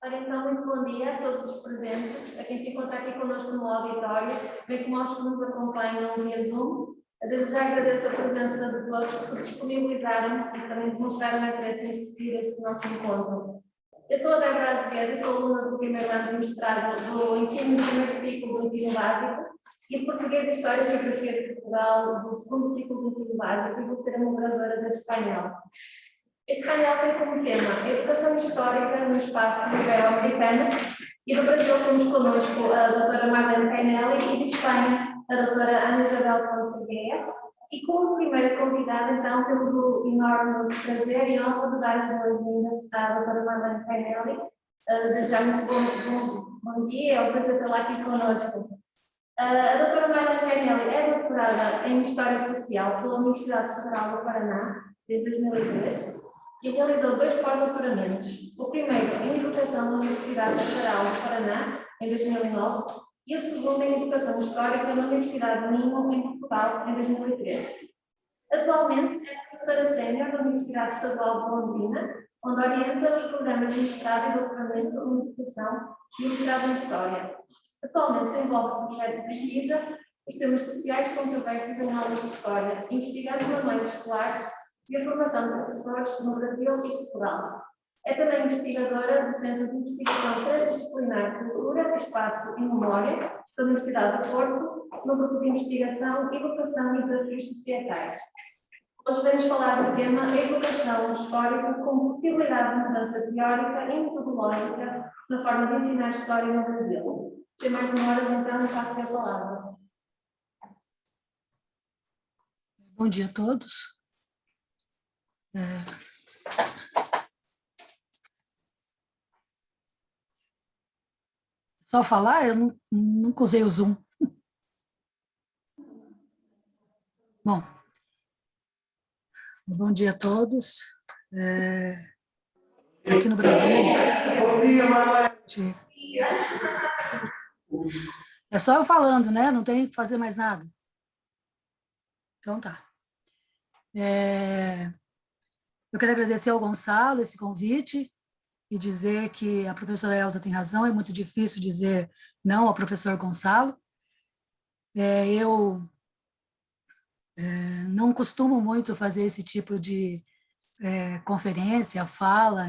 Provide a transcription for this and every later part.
Ora, então, muito bom dia a todos os presentes, a quem se encontra aqui connosco no auditório, bem como aos que nos acompanham via Zoom. Desde já agradeço a presença de todos que se disponibilizaram e também demonstraram interesse em assistir a este nosso encontro. Eu sou a Débora Azevedo, sou aluna do primeiro ano de mestrado do ensino do primeiro ciclo do ensino básico e de Português de História e Geografia de Portugal do segundo ciclo do ensino básico e vou ser a moderadora deste painel. Este painel tem como tema a educação histórica no espaço ibero-americano e do Brasil temos connosco a doutora Marlene Cainelli e de Espanha a doutora Ana Isabel Fonseca. E como primeira convidada, então, temos o enorme prazer e honra de dar as boas-vindas à doutora Marlene Cainelli. Desejar muito bom dia, é um prazer tê-la aqui connosco. A doutora Marlene Cainelli é doutorada em História Social pela Universidade Federal do Paraná, desde 2003, e realizou 2 pós-doutoramentos. O primeiro em Educação na Universidade Federal do Paraná, em 2009, e o segundo em Educação Histórica na Universidade de Minho, em Portugal, em 2013. Atualmente é professora sénior da Universidade Estadual de Londrina, onde orienta os programas de mestrado e doutoramento em Educação e mestrado em História. Atualmente desenvolve projetos de pesquisa os temas sociais controversos em aulas de História, investigando manuais escolares e a formação de professores no Brasil e Portugal. É também investigadora do Centro de Investigação Transdisciplinar de Cultura, Espaço e Memória da Universidade do Porto, no grupo de investigação Educação e Desafios Societais. Hoje vamos falar do tema Educação Histórica como possibilidade de mudança teórica e metodológica na forma de ensinar História no Brasil. Sem mais demoras, então, passo a palavra. Bom dia a todos. Só falar, eu nunca usei o Zoom. Bom, bom dia a todos. Aqui no Brasil... É só eu falando, né? Não tem que fazer mais nada. Então tá. Eu quero agradecer ao Gonçalo esse convite e dizer que a professora Elza tem razão, é muito difícil dizer não ao professor Gonçalo. Eu não costumo muito fazer esse tipo de conferência, fala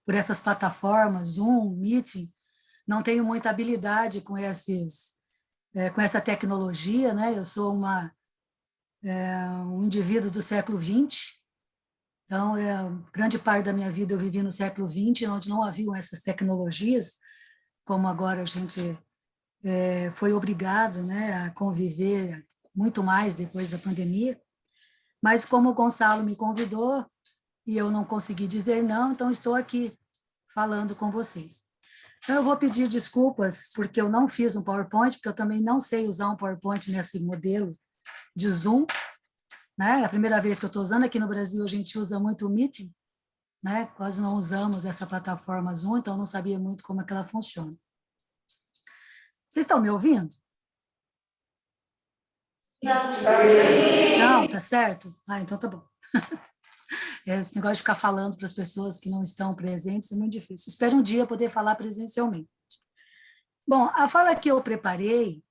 por essas plataformas, Zoom, Meeting, não tenho muita habilidade com essa tecnologia, né? Eu sou um indivíduo do século XX, então, grande parte da minha vida eu vivi no século XX, onde não haviam essas tecnologias, como agora a gente foi obrigado, né, a conviver muito mais depois da pandemia. Mas como o Gonçalo me convidou e eu não consegui dizer não, então estou aqui falando com vocês. Então, eu vou pedir desculpas porque eu não fiz um PowerPoint, porque eu também não sei usar um PowerPoint nesse modelo de Zoom, né? É a primeira vez que eu estou usando. Aqui no Brasil a gente usa muito o Meeting, né? Quase não usamos essa plataforma Zoom, então não sabia muito como é que ela funciona. Vocês estão me ouvindo? Não, tá certo? Ah, então tá bom. Esse negócio de ficar falando para as pessoas que não estão presentes é muito difícil. Espero um dia poder falar presencialmente. Bom, a fala que eu preparei,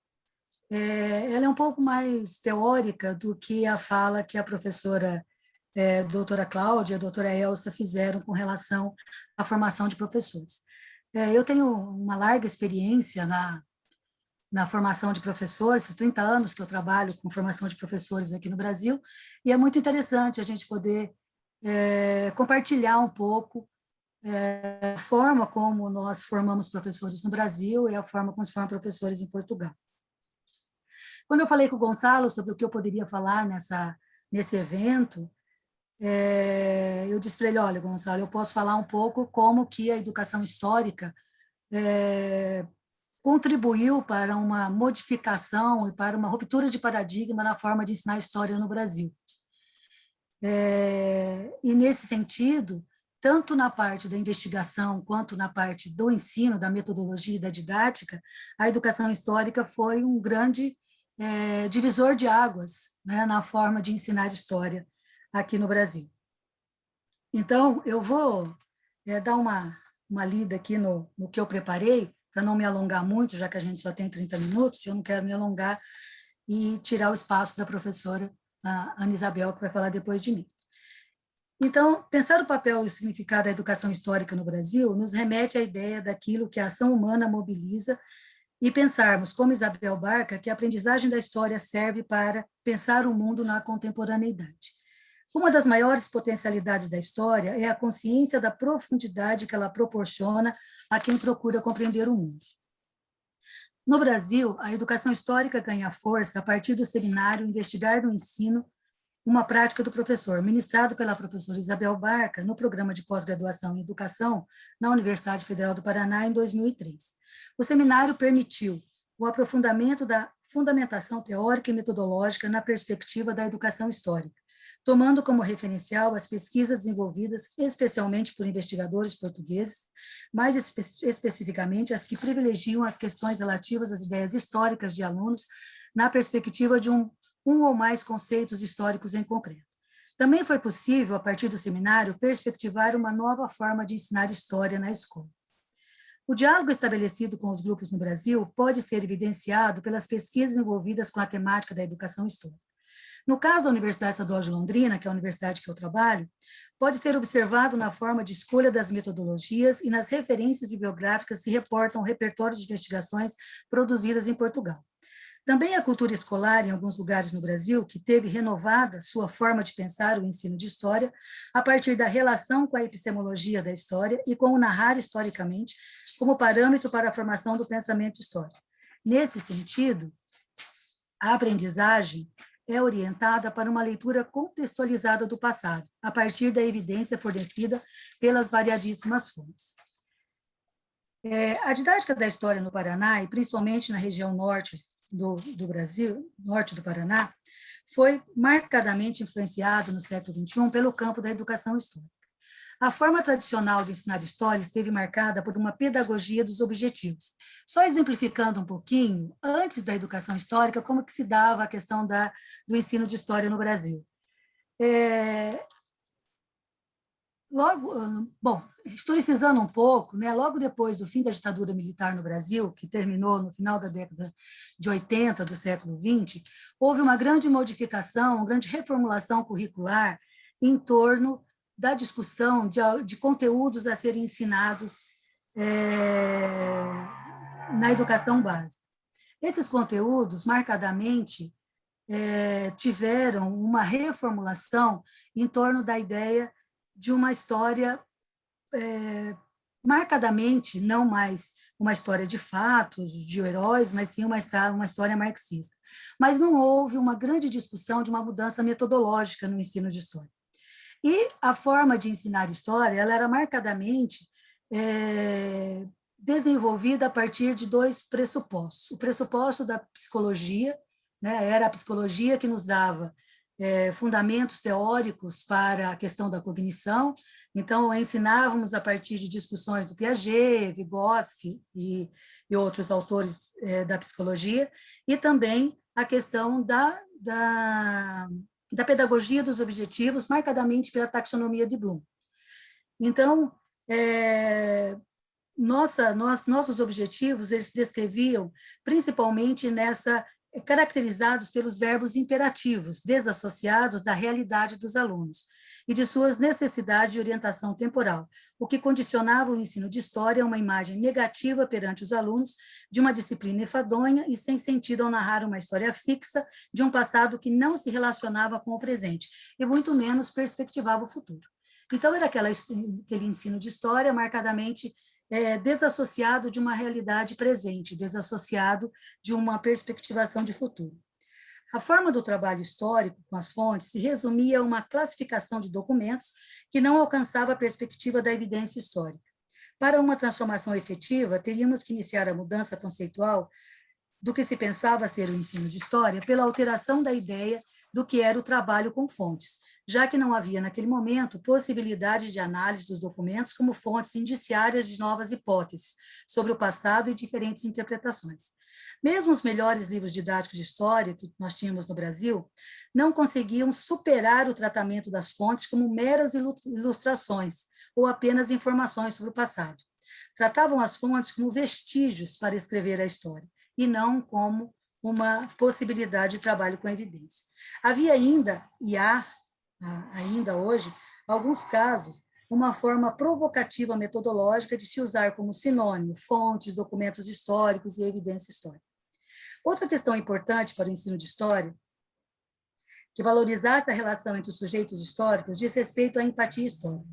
ela é um pouco mais teórica do que a fala que a professora doutora Cláudia e a doutora Elsa fizeram com relação à formação de professores. Eu tenho uma larga experiência na formação de professores, 30 anos que eu trabalho com formação de professores aqui no Brasil, e é muito interessante a gente poder compartilhar um pouco a forma como nós formamos professores no Brasil e a forma como se formam professores em Portugal. Quando eu falei com o Gonçalo sobre o que eu poderia falar nesse evento, eu disse para ele, olha, Gonçalo, eu posso falar um pouco como que a educação histórica contribuiu para uma modificação e para uma ruptura de paradigma na forma de ensinar história no Brasil. E, nesse sentido, tanto na parte da investigação quanto na parte do ensino, da metodologia e da didática, a educação histórica foi um grande divisor de águas, né, na forma de ensinar história aqui no Brasil. Então, eu vou dar uma uma lida aqui no que eu preparei, para não me alongar muito, já que a gente só tem 30 minutos, eu não quero me alongar e tirar o espaço da professora Ana Isabel, que vai falar depois de mim. Então, pensar o papel e o significado da educação histórica no Brasil nos remete à ideia daquilo que a ação humana mobiliza e pensarmos, como Isabel Barca, que a aprendizagem da história serve para pensar o mundo na contemporaneidade. Uma das maiores potencialidades da história é a consciência da profundidade que ela proporciona a quem procura compreender o mundo. No Brasil, a educação histórica ganha força a partir do seminário Investigar no Ensino, uma prática do professor, ministrado pela professora Isabel Barca no programa de pós-graduação em educação na Universidade Federal do Paraná em 2003. O seminário permitiu o aprofundamento da fundamentação teórica e metodológica na perspectiva da educação histórica, tomando como referencial as pesquisas desenvolvidas especialmente por investigadores portugueses, mais especificamente as que privilegiam as questões relativas às ideias históricas de alunos na perspectiva de um ou mais conceitos históricos em concreto. Também foi possível, a partir do seminário, perspectivar uma nova forma de ensinar história na escola. O diálogo estabelecido com os grupos no Brasil pode ser evidenciado pelas pesquisas envolvidas com a temática da educação histórica. No caso da Universidade Estadual de Londrina, que é a universidade que eu trabalho, pode ser observado na forma de escolha das metodologias e nas referências bibliográficas que reportam o repertório de investigações produzidas em Portugal. Também a cultura escolar, em alguns lugares no Brasil, que teve renovada sua forma de pensar o ensino de história a partir da relação com a epistemologia da história e com o narrar historicamente como parâmetro para a formação do pensamento histórico. Nesse sentido, a aprendizagem é orientada para uma leitura contextualizada do passado, a partir da evidência fornecida pelas variadíssimas fontes. A didática da história no Paraná, e principalmente na região norte do Brasil, norte do Paraná, foi marcadamente influenciado no século XXI pelo campo da educação histórica. A forma tradicional de ensinar história esteve marcada por uma pedagogia dos objetivos. Só exemplificando um pouquinho, antes da educação histórica, como que se dava a questão do ensino de história no Brasil. Historicizando um pouco, né, logo depois do fim da ditadura militar no Brasil, que terminou no final da década de 80 do século XX, houve uma grande modificação, uma grande reformulação curricular em torno da discussão de conteúdos a serem ensinados na educação básica. Esses conteúdos, marcadamente, tiveram uma reformulação em torno da ideia de uma história marcadamente, não mais uma história de fatos, de heróis, mas sim uma história marxista. Mas não houve uma grande discussão de uma mudança metodológica no ensino de história. E a forma de ensinar história, ela era marcadamente desenvolvida a partir de dois pressupostos. O pressuposto da psicologia, né, era a psicologia que nos dava fundamentos teóricos para a questão da cognição. Então, ensinávamos a partir de discussões do Piaget, Vygotsky e outros autores da psicologia, e também a questão da pedagogia dos objetivos, marcadamente pela taxonomia de Bloom. Então, nossos objetivos, eles se descreviam principalmente caracterizados pelos verbos imperativos, desassociados da realidade dos alunos e de suas necessidades de orientação temporal, o que condicionava o ensino de história a uma imagem negativa perante os alunos de uma disciplina enfadonha e sem sentido ao narrar uma história fixa de um passado que não se relacionava com o presente e muito menos perspectivava o futuro. Então, era aquele ensino de história marcadamente desassociado de uma realidade presente, desassociado de uma perspectivação de futuro. A forma do trabalho histórico com as fontes se resumia a uma classificação de documentos que não alcançava a perspectiva da evidência histórica. Para uma transformação efetiva, teríamos que iniciar a mudança conceitual do que se pensava ser o ensino de história pela alteração da ideia do que era o trabalho com fontes, já que não havia, naquele momento, possibilidade de análise dos documentos como fontes indiciárias de novas hipóteses sobre o passado e diferentes interpretações. Mesmo os melhores livros didáticos de história que nós tínhamos no Brasil não conseguiam superar o tratamento das fontes como meras ilustrações ou apenas informações sobre o passado. tratavam as fontes como vestígios para escrever a história, e não como uma possibilidade de trabalho com evidência. Havia ainda, e há ainda hoje, alguns casos, uma forma provocativa metodológica de se usar como sinônimo fontes, documentos históricos e evidência histórica. Outra questão importante para o ensino de história, que valorizasse a relação entre os sujeitos históricos, diz respeito à empatia histórica.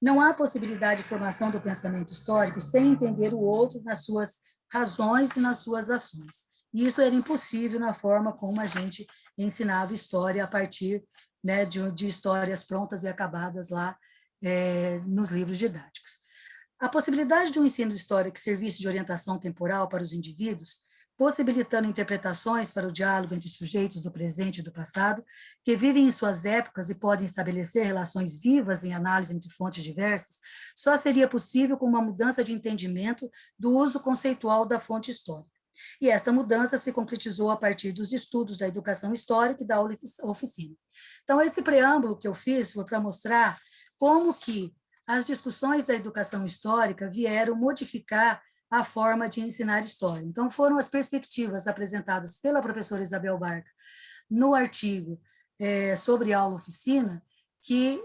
Não há possibilidade de formação do pensamento histórico sem entender o outro nas suas razões e nas suas ações. E isso era impossível na forma como a gente ensinava história a partir, né, de histórias prontas e acabadas lá nos livros didáticos. A possibilidade de um ensino de história que servisse de orientação temporal para os indivíduos, possibilitando interpretações para o diálogo entre sujeitos do presente e do passado, que vivem em suas épocas e podem estabelecer relações vivas em análise entre fontes diversas, só seria possível com uma mudança de entendimento do uso conceitual da fonte histórica. E essa mudança se concretizou a partir dos estudos da educação histórica e da oficina. Então, esse preâmbulo que eu fiz foi para mostrar como que as discussões da educação histórica vieram modificar a forma de ensinar história. Então, foram as perspectivas apresentadas pela professora Isabel Barca no artigo sobre aula-oficina que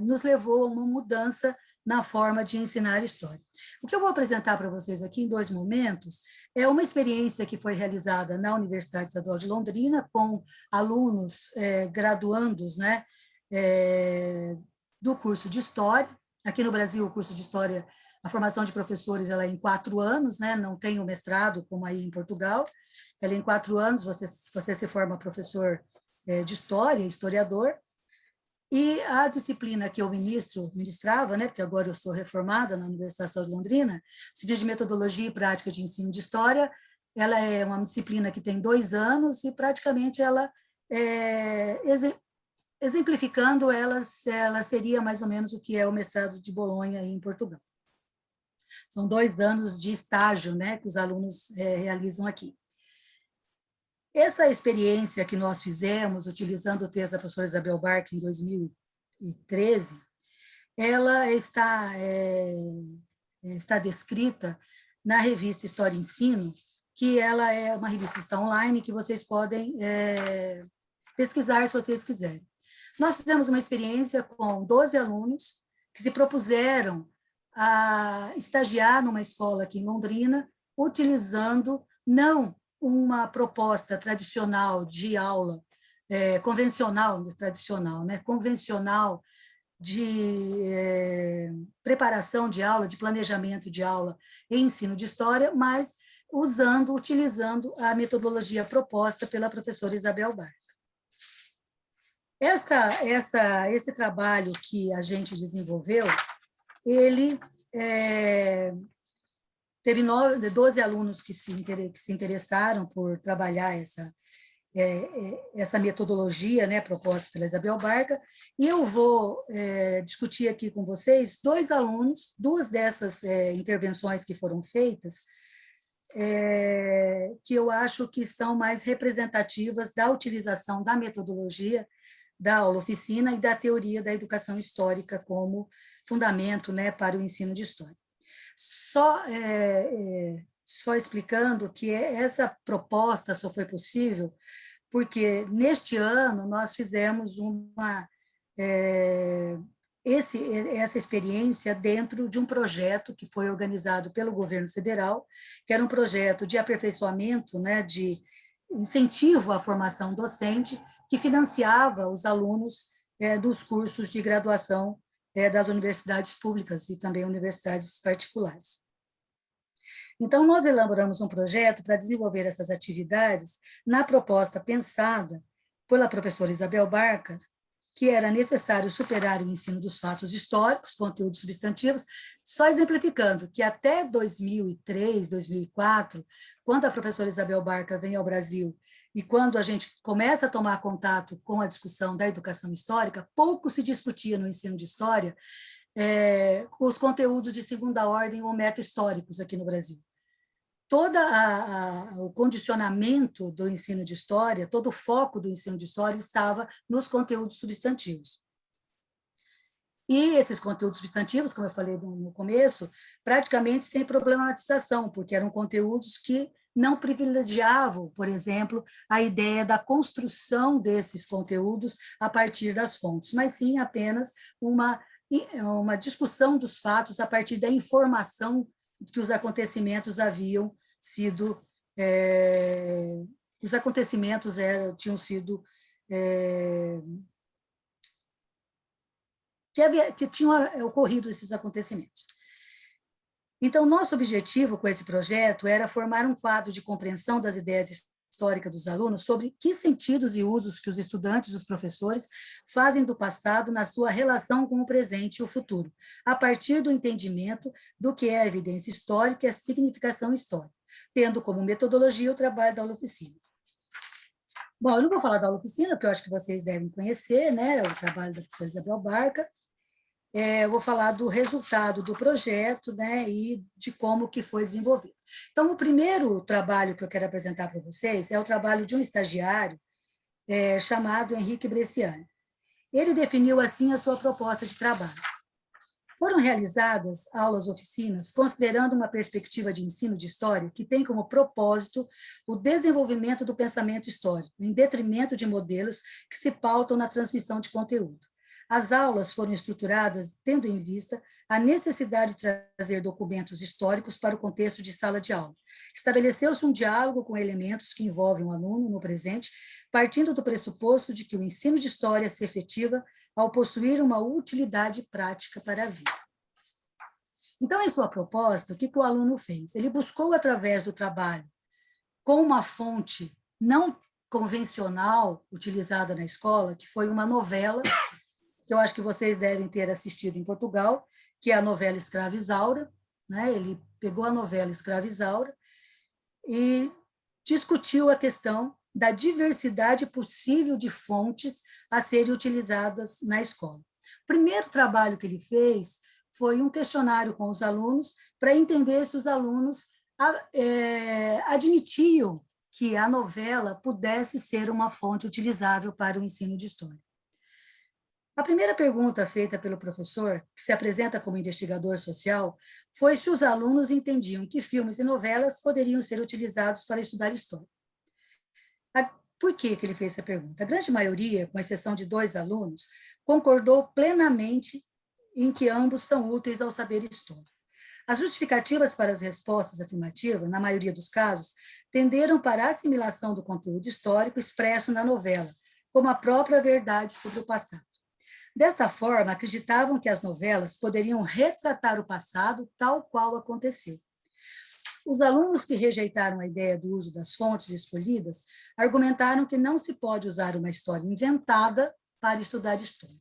nos levou a uma mudança na forma de ensinar história. O que eu vou apresentar para vocês aqui em 2 momentos é uma experiência que foi realizada na Universidade Estadual de Londrina com alunos graduandos, né, do curso de História. Aqui no Brasil, o curso de História, a formação de professores ela é em 4 anos, né? Não tem o mestrado como aí em Portugal. Ela é em 4 anos, você se forma professor de História, historiador. E a disciplina que eu ministrava, né, porque agora eu sou reformada na Universidade Estadual de Londrina, disciplina de Metodologia e Prática de Ensino de História, ela é uma disciplina que tem 2 anos e praticamente ela exemplificando, ela seria mais ou menos o que é o mestrado de Bolonha em Portugal. São 2 anos de estágio, né, que os alunos realizam aqui. Essa experiência que nós fizemos, utilizando o texto da professora Isabel Barca em 2013, ela está descrita na revista História e Ensino, que ela é uma revista que está online, que vocês podem pesquisar se vocês quiserem. Nós fizemos uma experiência com 12 alunos que se propuseram a estagiar numa escola aqui em Londrina, utilizando não uma proposta tradicional de aula, convencional de preparação de aula, de planejamento de aula e ensino de história, mas utilizando a metodologia proposta pela professora Isabel Barca. Esse trabalho que a gente desenvolveu, ele teve 12 alunos que se interessaram por trabalhar essa metodologia, né, proposta pela Isabel Barca, e eu vou discutir aqui com vocês 2 alunos, 2 dessas intervenções que foram feitas, que eu acho que são mais representativas da utilização da metodologia da aula-oficina e da teoria da educação histórica como fundamento, né, para o ensino de história. Só explicando que essa proposta só foi possível porque, neste ano, nós fizemos essa experiência dentro de um projeto que foi organizado pelo governo federal, que era um projeto de aperfeiçoamento, né, de incentivo à formação docente, que financiava os alunos dos cursos de graduação das universidades públicas e também universidades particulares. Então, nós elaboramos um projeto para desenvolver essas atividades na proposta pensada pela professora Isabel Barca, que era necessário superar o ensino dos fatos históricos, conteúdos substantivos, só exemplificando que até 2003, 2004, quando a professora Isabel Barca vem ao Brasil e quando a gente começa a tomar contato com a discussão da educação histórica, pouco se discutia no ensino de história os conteúdos de segunda ordem ou meta-históricos aqui no Brasil. Todo o condicionamento do ensino de história, todo o foco do ensino de história estava nos conteúdos substantivos. E esses conteúdos substantivos, como eu falei no começo, praticamente sem problematização, porque eram conteúdos que não privilegiavam, por exemplo, a ideia da construção desses conteúdos a partir das fontes, mas sim apenas uma discussão dos fatos a partir da informação que os acontecimentos haviam sido, os acontecimentos tinham sido que tinham ocorrido esses acontecimentos. Então, nosso objetivo com esse projeto era formar um quadro de compreensão das ideias históricas dos alunos sobre que sentidos e usos que os estudantes e os professores fazem do passado na sua relação com o presente e o futuro, a partir do entendimento do que é a evidência histórica e a significação histórica, tendo como metodologia o trabalho da aula-oficina. Bom, eu não vou falar da aula-oficina, porque eu acho que vocês devem conhecer, né, o trabalho da professora Isabel Barca. Eu vou falar do resultado do projeto, né, e de como que foi desenvolvido. Então, o primeiro trabalho que eu quero apresentar para vocês é o trabalho de um estagiário chamado Henrique Bresciani. Ele definiu assim a sua proposta de trabalho. Foram realizadas aulas-oficinas considerando uma perspectiva de ensino de história que tem como propósito o desenvolvimento do pensamento histórico, em detrimento de modelos que se pautam na transmissão de conteúdo. As aulas foram estruturadas tendo em vista a necessidade de trazer documentos históricos para o contexto de sala de aula. Estabeleceu-se um diálogo com elementos que envolvem o aluno no presente, partindo do pressuposto de que o ensino de história se efetiva ao possuir uma utilidade prática para a vida. Então, em sua proposta, o que o aluno fez? Ele buscou, através do trabalho, com uma fonte não convencional utilizada na escola, que foi uma novela, que eu acho que vocês devem ter assistido em Portugal, que é a novela Escrava Isaura, né? Ele pegou a novela Escrava Isaura e discutiu a questão da diversidade possível de fontes a serem utilizadas na escola. O primeiro trabalho que ele fez foi um questionário com os alunos para entender se os alunos admitiam que a novela pudesse ser uma fonte utilizável para o ensino de história. A primeira pergunta feita pelo professor, que se apresenta como investigador social, foi se os alunos entendiam que filmes e novelas poderiam ser utilizados para estudar história. Por que ele fez essa pergunta? A grande maioria, com exceção de 2 alunos, concordou plenamente em que ambos são úteis ao saber história. As justificativas para as respostas afirmativas, na maioria dos casos, tenderam para a assimilação do conteúdo histórico expresso na novela, como a própria verdade sobre o passado. Desta forma, acreditavam que as novelas poderiam retratar o passado tal qual aconteceu. Os alunos que rejeitaram a ideia do uso das fontes escolhidas argumentaram que não se pode usar uma história inventada para estudar história.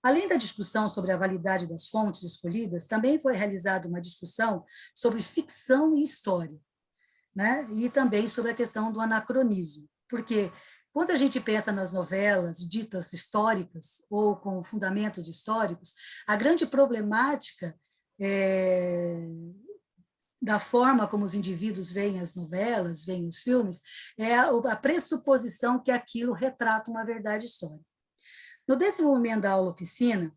Além da discussão sobre a validade das fontes escolhidas, também foi realizada uma discussão sobre ficção e história, né? E também sobre a questão do anacronismo, porque quando a gente pensa nas novelas ditas históricas ou com fundamentos históricos, a grande problemática da forma como os indivíduos veem as novelas, veem os filmes, é a pressuposição que aquilo retrata uma verdade histórica. No desenvolvimento da aula-oficina,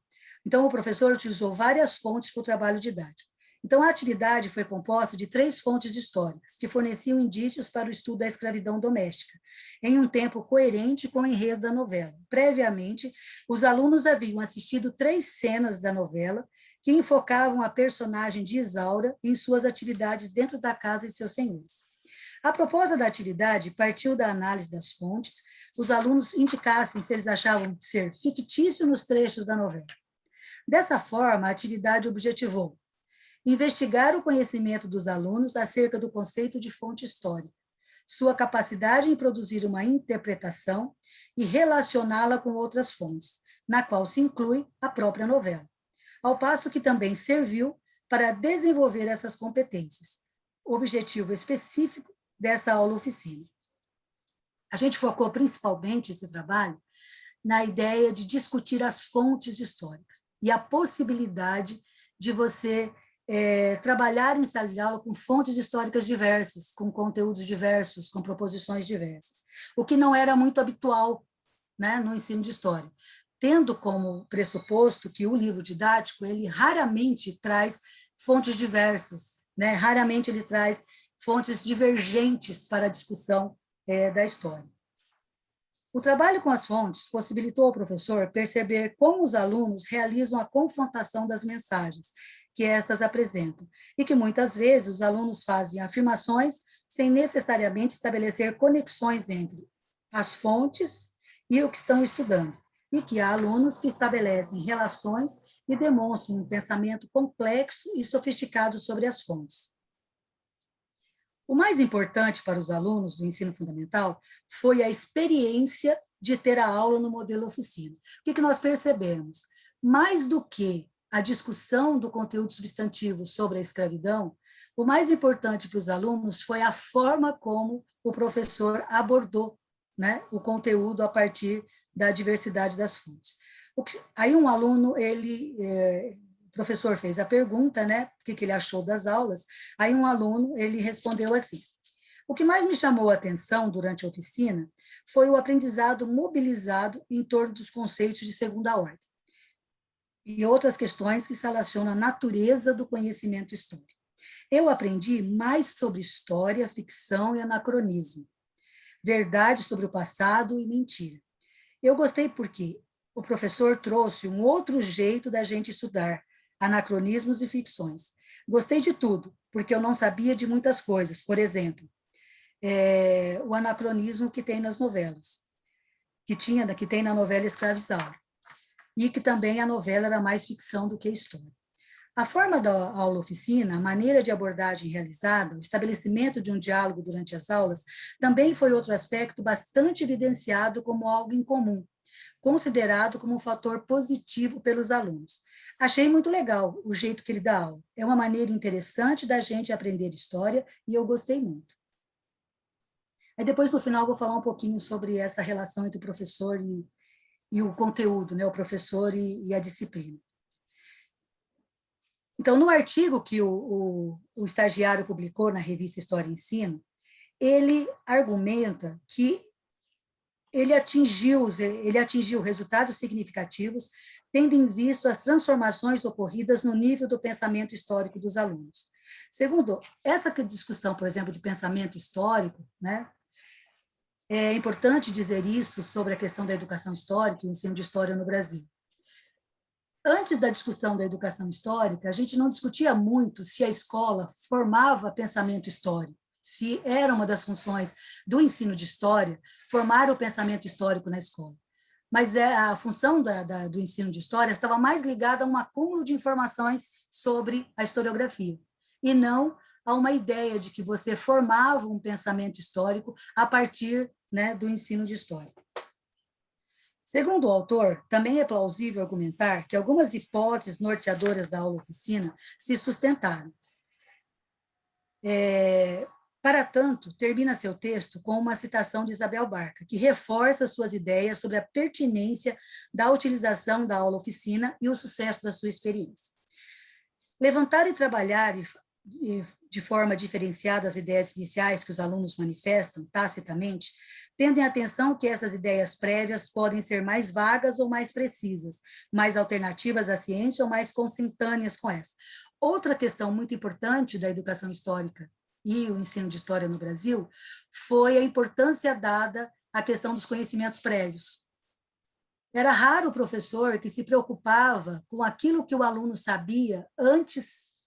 então, o professor utilizou várias fontes para o trabalho didático. Então, a atividade foi composta de 3 fontes históricas, que forneciam indícios para o estudo da escravidão doméstica, em um tempo coerente com o enredo da novela. Previamente, os alunos haviam assistido 3 cenas da novela que enfocavam a personagem de Isaura em suas atividades dentro da casa de seus senhores. A proposta da atividade partiu da análise das fontes, os alunos indicassem se eles achavam ser fictício nos trechos da novela. Dessa forma, a atividade objetivou investigar o conhecimento dos alunos acerca do conceito de fonte histórica, sua capacidade em produzir uma interpretação e relacioná-la com outras fontes, na qual se inclui a própria novela, ao passo que também serviu para desenvolver essas competências, objetivo específico dessa aula-oficina. A gente focou principalmente esse trabalho na ideia de discutir as fontes históricas e a possibilidade de você trabalhar em sala de aula com fontes históricas diversas, com conteúdos diversos, com proposições diversas, o que não era muito habitual, né, no ensino de história. tendo como pressuposto que o livro didático, ele raramente traz fontes diversas, né? Raramente ele traz fontes divergentes para a discussão da história. O trabalho com as fontes possibilitou ao professor perceber como os alunos realizam a confrontação das mensagens que estas apresentam, e que muitas vezes os alunos fazem afirmações sem necessariamente estabelecer conexões entre as fontes e o que estão estudando, e que há alunos que estabelecem relações e demonstram um pensamento complexo e sofisticado sobre as fontes. O mais importante para os alunos do ensino fundamental foi a experiência de ter a aula no modelo oficina. O que nós percebemos? Mais do que a discussão do conteúdo substantivo sobre a escravidão, o mais importante para os alunos foi a forma como o professor abordou, né, o conteúdo a partir da diversidade das fontes. Aí um aluno, o professor fez a pergunta, né, o que ele achou das aulas, aí um aluno, ele respondeu assim: o que mais me chamou a atenção durante a oficina foi o aprendizado mobilizado em torno dos conceitos de segunda ordem e outras questões que se relacionam à natureza do conhecimento histórico. Eu aprendi mais sobre história, ficção e anacronismo, verdade sobre o passado e mentira. Eu gostei porque o professor trouxe um outro jeito da gente estudar anacronismos e ficções. Gostei de tudo, porque eu não sabia de muitas coisas. Por exemplo, o anacronismo que tem nas novelas, que tem na novela Escrava Isaura, e que também a novela era mais ficção do que história. A forma da aula-oficina, a maneira de abordagem realizada, o estabelecimento de um diálogo durante as aulas, também foi outro aspecto bastante evidenciado como algo em comum, considerado como um fator positivo pelos alunos. Achei muito legal o jeito que ele dá aula. É uma maneira interessante da gente aprender história e eu gostei muito. Aí depois, no final, eu vou falar um pouquinho sobre essa relação entre o professor e o conteúdo, né? O professor e a disciplina. Então, no artigo que o estagiário publicou na revista História e Ensino, ele argumenta que ele atingiu resultados significativos, tendo em vista as transformações ocorridas no nível do pensamento histórico dos alunos. Segundo, essa discussão, por exemplo, de pensamento histórico, né, é importante dizer isso sobre a questão da educação histórica e o ensino de história no Brasil. Antes da discussão da educação histórica, a gente não discutia muito se a escola formava pensamento histórico, se era uma das funções do ensino de história formar o pensamento histórico na escola. Mas a função do ensino de história estava mais ligada a um acúmulo de informações sobre a historiografia, e não a uma ideia de que você formava um pensamento histórico a partir, né, do ensino de história. Segundo o autor, também é plausível argumentar que algumas hipóteses norteadoras da aula-oficina se sustentaram. Para tanto, termina seu texto com uma citação de Isabel Barca, que reforça suas ideias sobre a pertinência da utilização da aula-oficina e o sucesso da sua experiência. Levantar e trabalhar de forma diferenciada as ideias iniciais que os alunos manifestam, tacitamente, tendo em atenção que essas ideias prévias podem ser mais vagas ou mais precisas, mais alternativas à ciência ou mais consentâneas com essa. Outra questão muito importante da educação histórica e o ensino de história no Brasil foi a importância dada à questão dos conhecimentos prévios. Era raro o professor que se preocupava com aquilo que o aluno sabia antes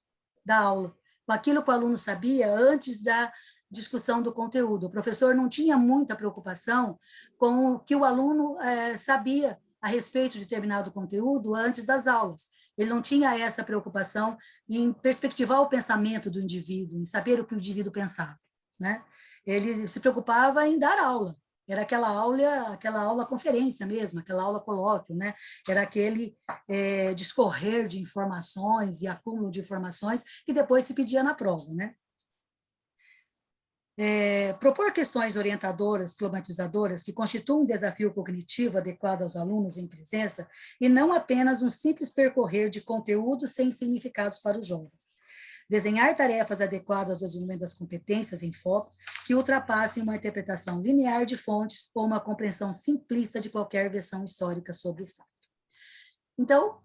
da aula, com aquilo que o aluno sabia antes da discussão do conteúdo. O professor não tinha muita preocupação com o que o aluno sabia a respeito de determinado conteúdo antes das aulas. Ele não tinha essa preocupação em perspectivar o pensamento do indivíduo, em saber o que o indivíduo pensava, né? Ele se preocupava em dar aula. Era aquela aula conferência mesmo, aquela aula colóquio, né? Era aquele discorrer de informações e acúmulo de informações que depois se pedia na prova, né? Propor questões orientadoras, problematizadoras, que constituam um desafio cognitivo adequado aos alunos em presença, e não apenas um simples percorrer de conteúdos sem significados para os jovens. Desenhar tarefas adequadas ao desenvolvimento das competências em foco, que ultrapassem uma interpretação linear de fontes ou uma compreensão simplista de qualquer versão histórica sobre o fato. Então,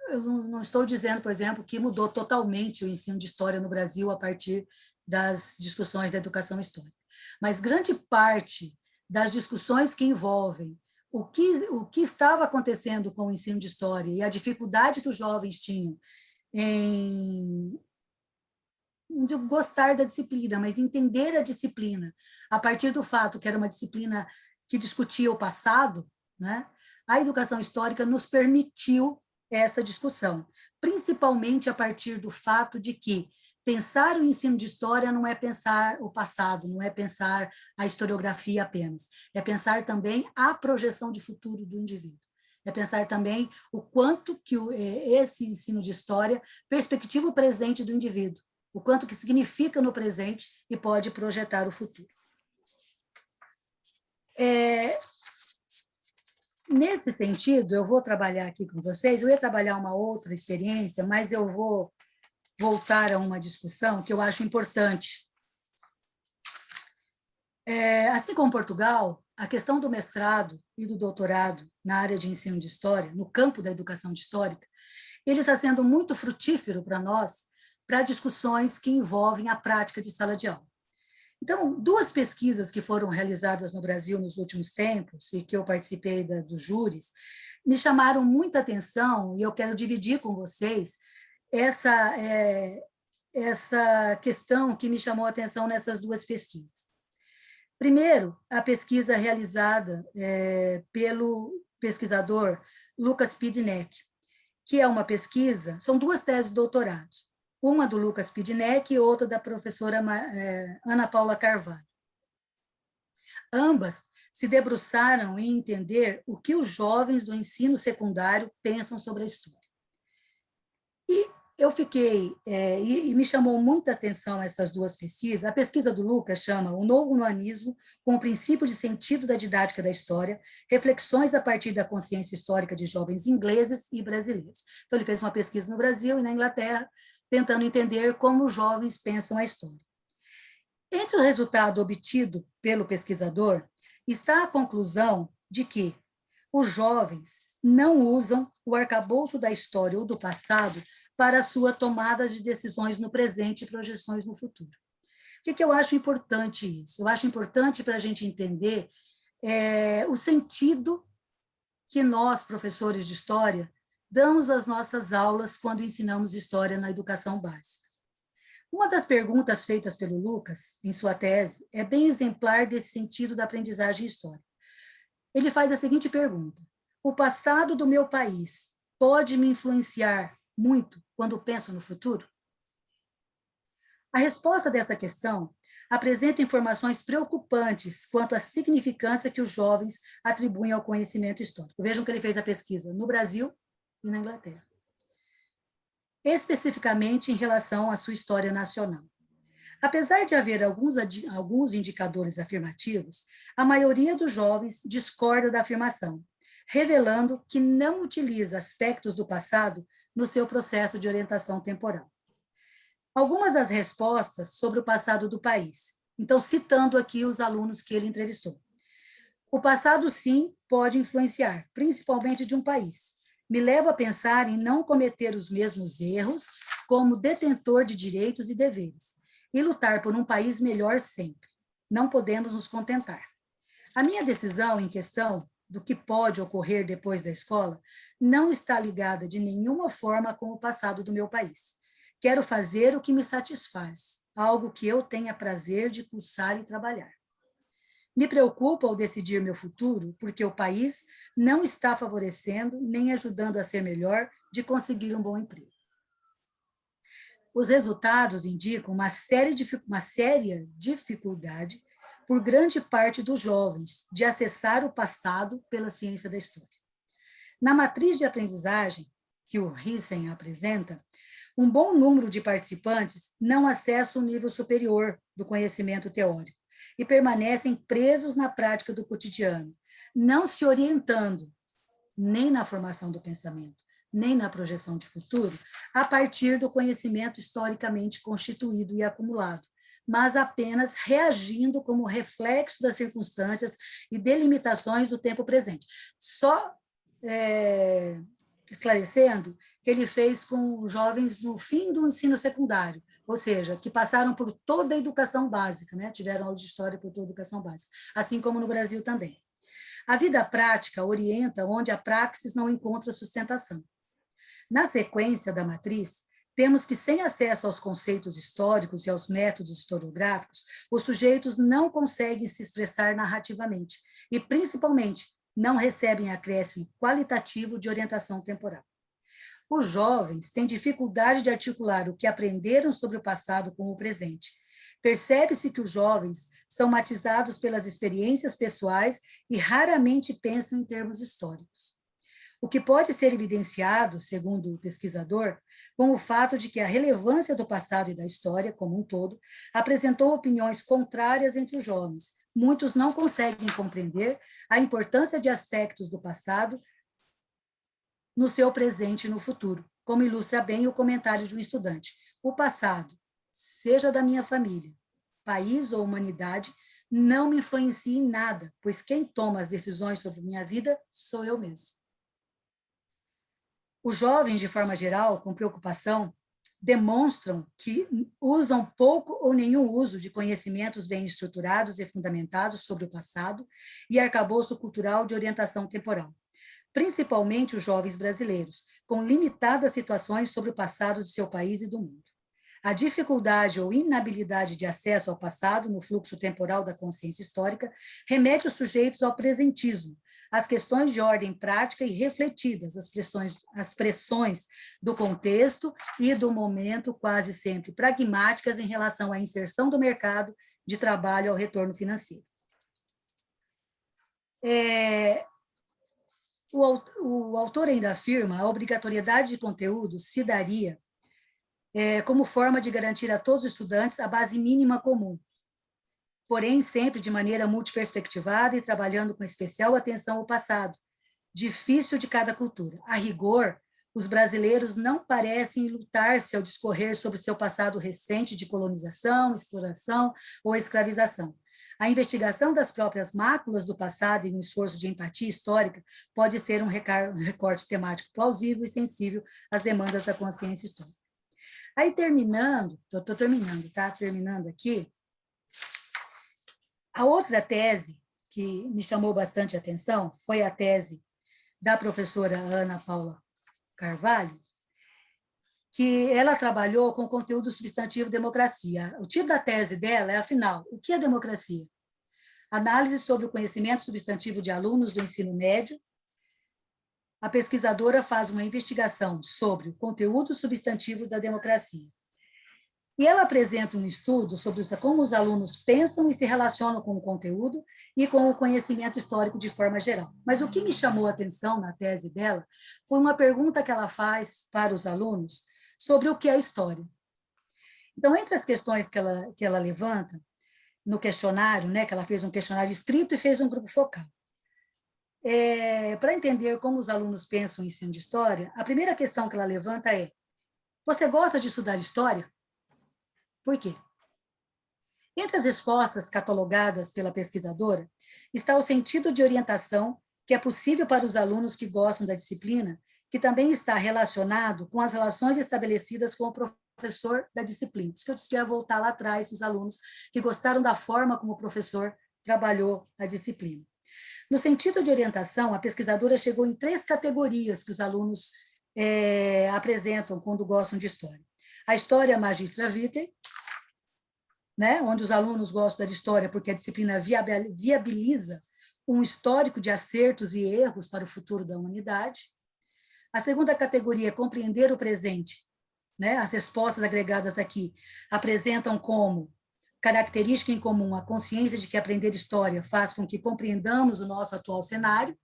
eu não estou dizendo, por exemplo, que mudou totalmente o ensino de história no Brasil a partir das discussões da educação histórica, mas grande parte das discussões que envolvem o que estava acontecendo com o ensino de história e a dificuldade que os jovens tinham em, não digo gostar da disciplina, mas entender a disciplina a partir do fato que era uma disciplina que discutia o passado, né? A educação histórica nos permitiu essa discussão, principalmente a partir do fato de que pensar o ensino de história não é pensar o passado, não é pensar a historiografia apenas, é pensar também a projeção de futuro do indivíduo. É pensar também o quanto que esse ensino de história perspectiva o presente do indivíduo, o quanto que significa no presente e pode projetar o futuro. Nesse sentido, eu vou trabalhar aqui com vocês, eu ia trabalhar uma outra experiência, mas eu vou voltar a uma discussão que eu acho importante. Assim como Portugal, a questão do mestrado e do doutorado na área de ensino de história, no campo da educação histórica, ele está sendo muito frutífero para nós, para discussões que envolvem a prática de sala de aula. Então, duas pesquisas que foram realizadas no Brasil nos últimos tempos, e que eu participei dos júris, me chamaram muita atenção, e eu quero dividir com vocês essa questão que me chamou a atenção nessas duas pesquisas. Primeiro, a pesquisa realizada pelo pesquisador Lucas Pidneck, que é uma pesquisa, são duas teses de doutorado, uma do Lucas Pidneck e outra da professora Ana Paula Carvalho. Ambas se debruçaram em entender o que os jovens do ensino secundário pensam sobre a história. E eu fiquei, e me chamou muita atenção essas duas pesquisas. A pesquisa do Lucas chama O Novo Humanismo com o princípio de sentido da didática da história, reflexões a partir da consciência histórica de jovens ingleses e brasileiros. Então, ele fez uma pesquisa no Brasil e na Inglaterra, tentando entender como os jovens pensam a história. Entre o resultado obtido pelo pesquisador está a conclusão de que os jovens não usam o arcabouço da história ou do passado para a sua tomada de decisões no presente e projeções no futuro. Por que eu acho importante isso? Eu acho importante para a gente entender o sentido que nós, professores de história, damos às nossas aulas quando ensinamos história na educação básica. Uma das perguntas feitas pelo Lucas, em sua tese, é bem exemplar desse sentido da aprendizagem histórica. Ele faz a seguinte pergunta: o passado do meu país pode me influenciar muito quando penso no futuro? A resposta dessa questão apresenta informações preocupantes quanto à significância que os jovens atribuem ao conhecimento histórico. Vejam que ele fez a pesquisa no Brasil e na Inglaterra, especificamente em relação à sua história nacional. Apesar de haver alguns indicadores afirmativos, a maioria dos jovens discorda da afirmação, revelando que não utiliza aspectos do passado no seu processo de orientação temporal. Algumas das respostas sobre o passado do país. Então, citando aqui os alunos que ele entrevistou. O passado, sim, pode influenciar, principalmente de um país. Me leva a pensar em não cometer os mesmos erros como detentor de direitos e deveres e lutar por um país melhor sempre. Não podemos nos contentar. A minha decisão em questão do que pode ocorrer depois da escola não está ligada de nenhuma forma com o passado do meu país. Quero fazer o que me satisfaz, algo que eu tenha prazer de cursar e trabalhar. Me preocupa ao decidir meu futuro, porque o país não está favorecendo nem ajudando a ser melhor de conseguir um bom emprego. Os resultados indicam uma séria dificuldade por grande parte dos jovens de acessar o passado pela ciência da história. Na matriz de aprendizagem que o Riesen apresenta, um bom número de participantes não acessa o nível superior do conhecimento teórico e permanecem presos na prática do cotidiano, não se orientando nem na formação do pensamento, nem na projeção de futuro, a partir do conhecimento historicamente constituído e acumulado, mas apenas reagindo como reflexo das circunstâncias e delimitações do tempo presente. Só esclarecendo que ele fez com jovens no fim do ensino secundário, ou seja, que passaram por toda a educação básica, né? Tiveram aula de história por toda a educação básica, assim como no Brasil também. A vida prática orienta onde a praxis não encontra sustentação. Na sequência da matriz, temos que, sem acesso aos conceitos históricos e aos métodos historiográficos, os sujeitos não conseguem se expressar narrativamente e, principalmente, não recebem acréscimo qualitativo de orientação temporal. Os jovens têm dificuldade de articular o que aprenderam sobre o passado com o presente. Percebe-se que os jovens são matizados pelas experiências pessoais e raramente pensam em termos históricos. O que pode ser evidenciado, segundo o pesquisador, com o fato de que a relevância do passado e da história, como um todo, apresentou opiniões contrárias entre os jovens. Muitos não conseguem compreender a importância de aspectos do passado no seu presente e no futuro, como ilustra bem o comentário de um estudante. O passado, seja da minha família, país ou humanidade, não me influencia em nada, pois quem toma as decisões sobre minha vida sou eu mesmo. Os jovens, de forma geral, com preocupação, demonstram que usam pouco ou nenhum uso de conhecimentos bem estruturados e fundamentados sobre o passado e arcabouço cultural de orientação temporal, principalmente os jovens brasileiros, com limitadas situações sobre o passado de seu país e do mundo. A dificuldade ou inabilidade de acesso ao passado no fluxo temporal da consciência histórica remete os sujeitos ao presentismo, às questões de ordem prática e refletidas, as pressões do contexto e do momento, quase sempre pragmáticas em relação à inserção do mercado de trabalho ao retorno financeiro. O autor ainda afirma a obrigatoriedade de conteúdo se daria como forma de garantir a todos os estudantes a base mínima comum, porém sempre de maneira multiperspectivada e trabalhando com especial atenção ao passado, difícil de cada cultura. A rigor, os brasileiros não parecem lutar-se ao discorrer sobre seu passado recente de colonização, exploração ou escravização. A investigação das próprias máculas do passado e um esforço de empatia histórica pode ser um recorte temático plausível e sensível às demandas da consciência histórica. Aí, terminando, estou terminando, tá? Terminando aqui, a outra tese que me chamou bastante atenção foi a tese da professora Ana Paula Carvalho, que ela trabalhou com o conteúdo substantivo democracia. O título da tese dela é, afinal, o que é democracia? Análise sobre o conhecimento substantivo de alunos do ensino médio. A pesquisadora faz uma investigação sobre o conteúdo substantivo da democracia. E ela apresenta um estudo sobre como os alunos pensam e se relacionam com o conteúdo e com o conhecimento histórico de forma geral. Mas o que me chamou a atenção na tese dela foi uma pergunta que ela faz para os alunos sobre o que é história. Então, entre as questões que ela levanta no questionário, né, que ela fez um questionário escrito e fez um grupo focal, para entender como os alunos pensam em ensino de história, a primeira questão que ela levanta é: você gosta de estudar história? Por quê? Entre as respostas catalogadas pela pesquisadora está o sentido de orientação que é possível para os alunos que gostam da disciplina, que também está relacionado com as relações estabelecidas com o professor da disciplina. Isso que eu disse que ia voltar lá atrás, os alunos que gostaram da forma como o professor trabalhou a disciplina. No sentido de orientação, a pesquisadora chegou em 3 categorias que os alunos apresentam quando gostam de história. A história magistra vitae, né, onde os alunos gostam da história porque a disciplina viabiliza um histórico de acertos e erros para o futuro da humanidade. A segunda categoria é compreender o presente, né? As respostas agregadas aqui apresentam como característica em comum a consciência de que aprender história faz com que compreendamos o nosso atual cenário.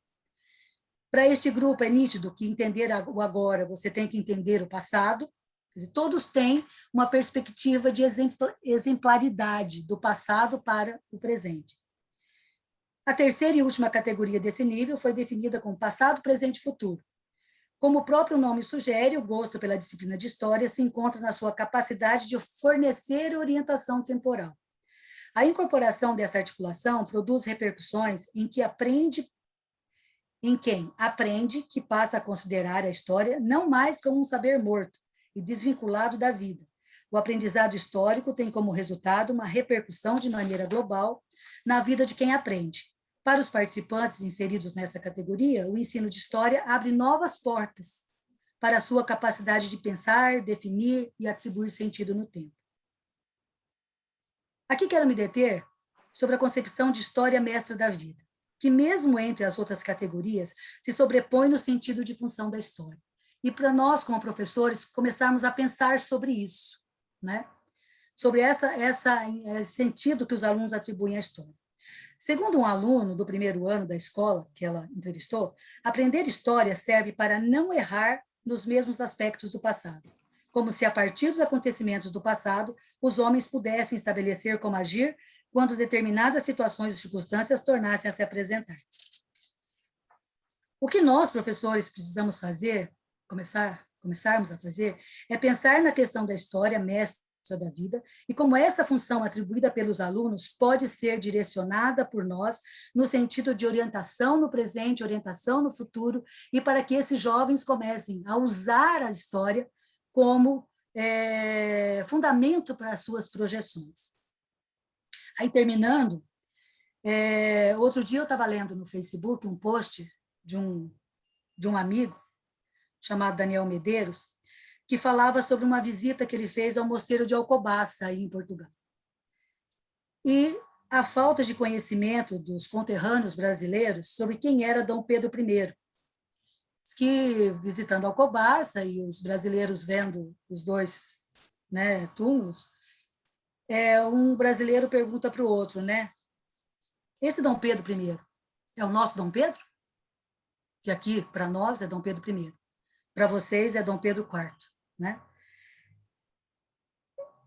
Para este grupo é nítido que entender o agora, você tem que entender o passado. Quer dizer, todos têm uma perspectiva de exemplaridade do passado para o presente. A terceira e última categoria desse nível foi definida como passado, presente e futuro. Como o próprio nome sugere, o gosto pela disciplina de história se encontra na sua capacidade de fornecer orientação temporal. A incorporação dessa articulação produz repercussões em que aprende em quem aprende que passa a considerar a história não mais como um saber morto e desvinculado da vida. O aprendizado histórico tem como resultado uma repercussão de maneira global na vida de quem aprende. Para os participantes inseridos nessa categoria, o ensino de história abre novas portas para a sua capacidade de pensar, definir e atribuir sentido no tempo. Aqui quero me deter sobre a concepção de história mestra da vida, que mesmo entre as outras categorias, se sobrepõe no sentido de função da história. E para nós, como professores, começarmos a pensar sobre isso, né? Sobre esse sentido que os alunos atribuem à história. Segundo um aluno do primeiro ano da escola que ela entrevistou, aprender história serve para não errar nos mesmos aspectos do passado, como se a partir dos acontecimentos do passado, os homens pudessem estabelecer como agir quando determinadas situações e circunstâncias tornassem a se apresentar. O que nós, professores, precisamos fazer, começarmos a fazer, é pensar na questão da história mestra da vida e como essa função atribuída pelos alunos pode ser direcionada por nós no sentido de orientação no presente, orientação no futuro, e para que esses jovens comecem a usar a história como fundamento para as suas projeções. Aí, terminando, outro dia eu estava lendo no Facebook um post de um amigo chamado Daniel Medeiros, que falava sobre uma visita que ele fez ao Mosteiro de Alcobaça, aí em Portugal. E a falta de conhecimento dos conterrâneos brasileiros sobre quem era Dom Pedro I. Diz que, visitando Alcobaça, e os brasileiros vendo os dois, né, túmulos, um brasileiro pergunta para o outro, né? Esse Dom Pedro I é o nosso Dom Pedro? Que aqui, para nós, é Dom Pedro I. Para vocês, é Dom Pedro IV, né?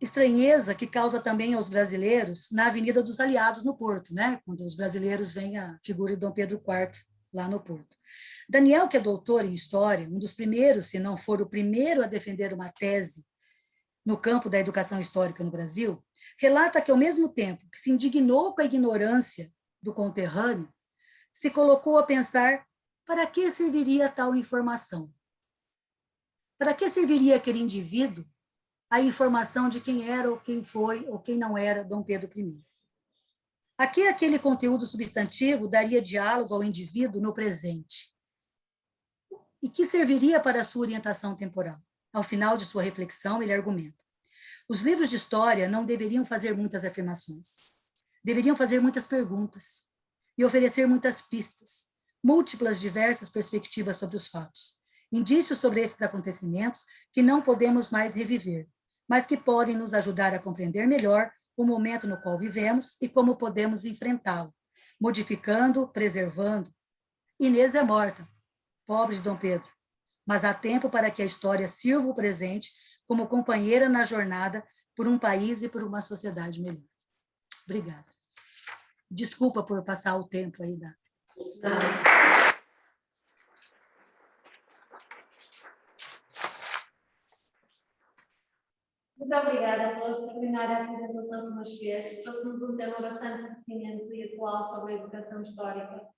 Estranheza que causa também aos brasileiros na Avenida dos Aliados, no Porto, né? Quando os brasileiros veem a figura de Dom Pedro IV lá no Porto. Daniel, que é doutor em História, um dos primeiros, se não for o primeiro a defender uma tese no campo da educação histórica no Brasil, relata que, ao mesmo tempo que se indignou com a ignorância do conterrâneo, se colocou a pensar: para que serviria tal informação? Para que serviria aquele indivíduo a informação de quem era ou quem foi ou quem não era Dom Pedro I? A que aquele conteúdo substantivo daria diálogo ao indivíduo no presente? E que serviria para a sua orientação temporal? Ao final de sua reflexão, ele argumenta: os livros de história não deveriam fazer muitas afirmações, deveriam fazer muitas perguntas e oferecer muitas pistas, múltiplas diversas perspectivas sobre os fatos, indícios sobre esses acontecimentos que não podemos mais reviver, mas que podem nos ajudar a compreender melhor o momento no qual vivemos e como podemos enfrentá-lo, modificando, preservando. Inês é morta, pobre de Dom Pedro, mas há tempo para que a história sirva o presente como companheira na jornada por um país e por uma sociedade melhor. Obrigada. Desculpa por passar o tempo aí da... Muito obrigada pela extraordinária apresentação que nos fez. Trouxe-nos um tema bastante pertinente e atual sobre a educação histórica.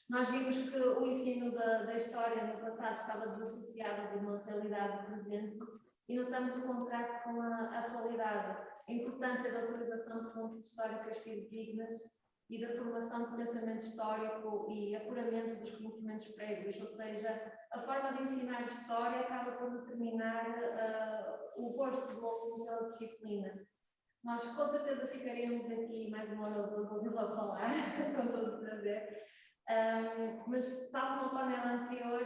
Nós vimos que o ensino da história no passado estava desassociado de uma realidade presente e notamos o contraste com a atualidade, a importância da utilização de fontes históricas fidedignas e da formação de pensamento histórico e apuramento dos conhecimentos prévios, ou seja, a forma de ensinar história acaba por determinar o gosto do aluno pela disciplina. Nós com certeza ficaríamos aqui mais uma hora ou duas a falar, com todo o prazer. Mas, tal como a panela anterior,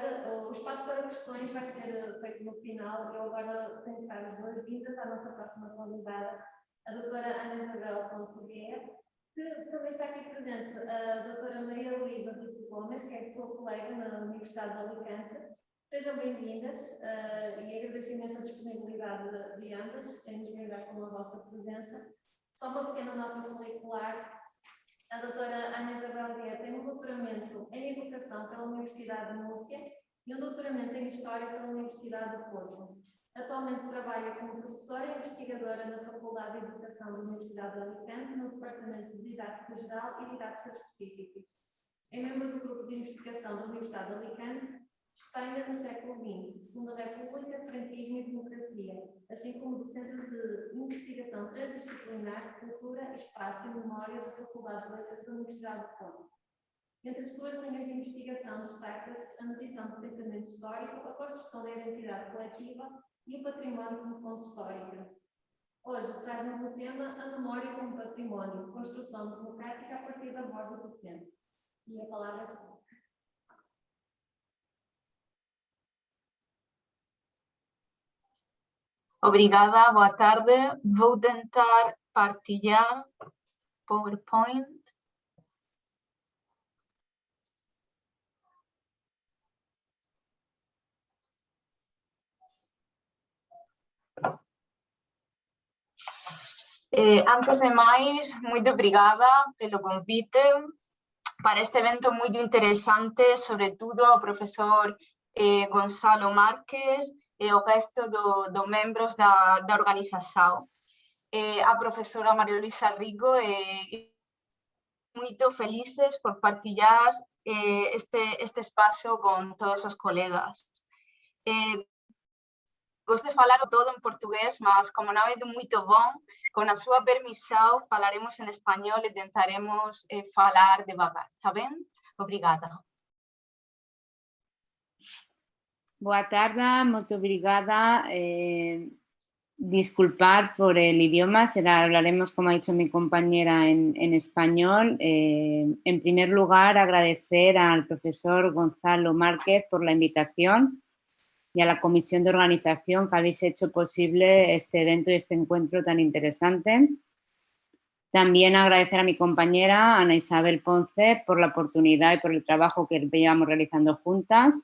o espaço para questões vai ser feito no final. Eu agora tenho que dar as boas-vindas à nossa próxima convidada, a doutora Ana Isabel Ponce Guerra, que também está aqui presente, a doutora Maria Luísa Rito Gomes, que é sua colega na Universidade de Alicante. Sejam bem-vindas e agradeço imenso a disponibilidade de ambas em nos brindar com a vossa presença. Só uma pequena nota curricular. A doutora Ana Isabel Guerra tem um doutoramento em Educação pela Universidade de Múrcia e um doutoramento em História pela Universidade de Porto. Atualmente trabalha como professora e investigadora na Faculdade de Educação da Universidade de Alicante, no Departamento de Didática Geral e Didáticas Específicas. É membro do grupo de investigação da Universidade de Alicante, Espanha no século XX, Segunda República, Franquismo e Democracia, assim como do Centro de Investigação Transdisciplinar, Cultura, Espaço e Memória da Faculdade de Letras da Universidade de Porto. Entre as suas linhas de investigação destaca-se a medição do pensamento histórico, a construção da identidade coletiva e o património como fonte histórica. Hoje traz-nos o tema A Memória como Património, Construção Democrática a partir da voz do docente. E a palavra é sua. Obrigada, boa tarde. Vou tentar partilhar PowerPoint. Antes de mais, muito obrigada pelo convite para este evento muito interessante, sobretudo ao professor Gonçalo Marques e o resto dos membros da organização. A professora Maria Luisa Rico e muito felizes por partilhar este espaço com todos os colegas. Gosto de falar todo em português, mas como não é muito bom, com a sua permissão, falaremos em espanhol e tentaremos falar devagar, tá bem? Obrigada. Boa tarde, muito obrigada. Disculpar por el idioma, hablaremos, como ha dicho mi compañera, en español. En primer lugar, agradecer al profesor Gonzalo Márquez por la invitación y a la comisión de organización que habéis hecho posible este evento y este encuentro tan interesante. También agradecer a mi compañera Ana Isabel Ponce por la oportunidad y por el trabajo que llevamos realizando juntas.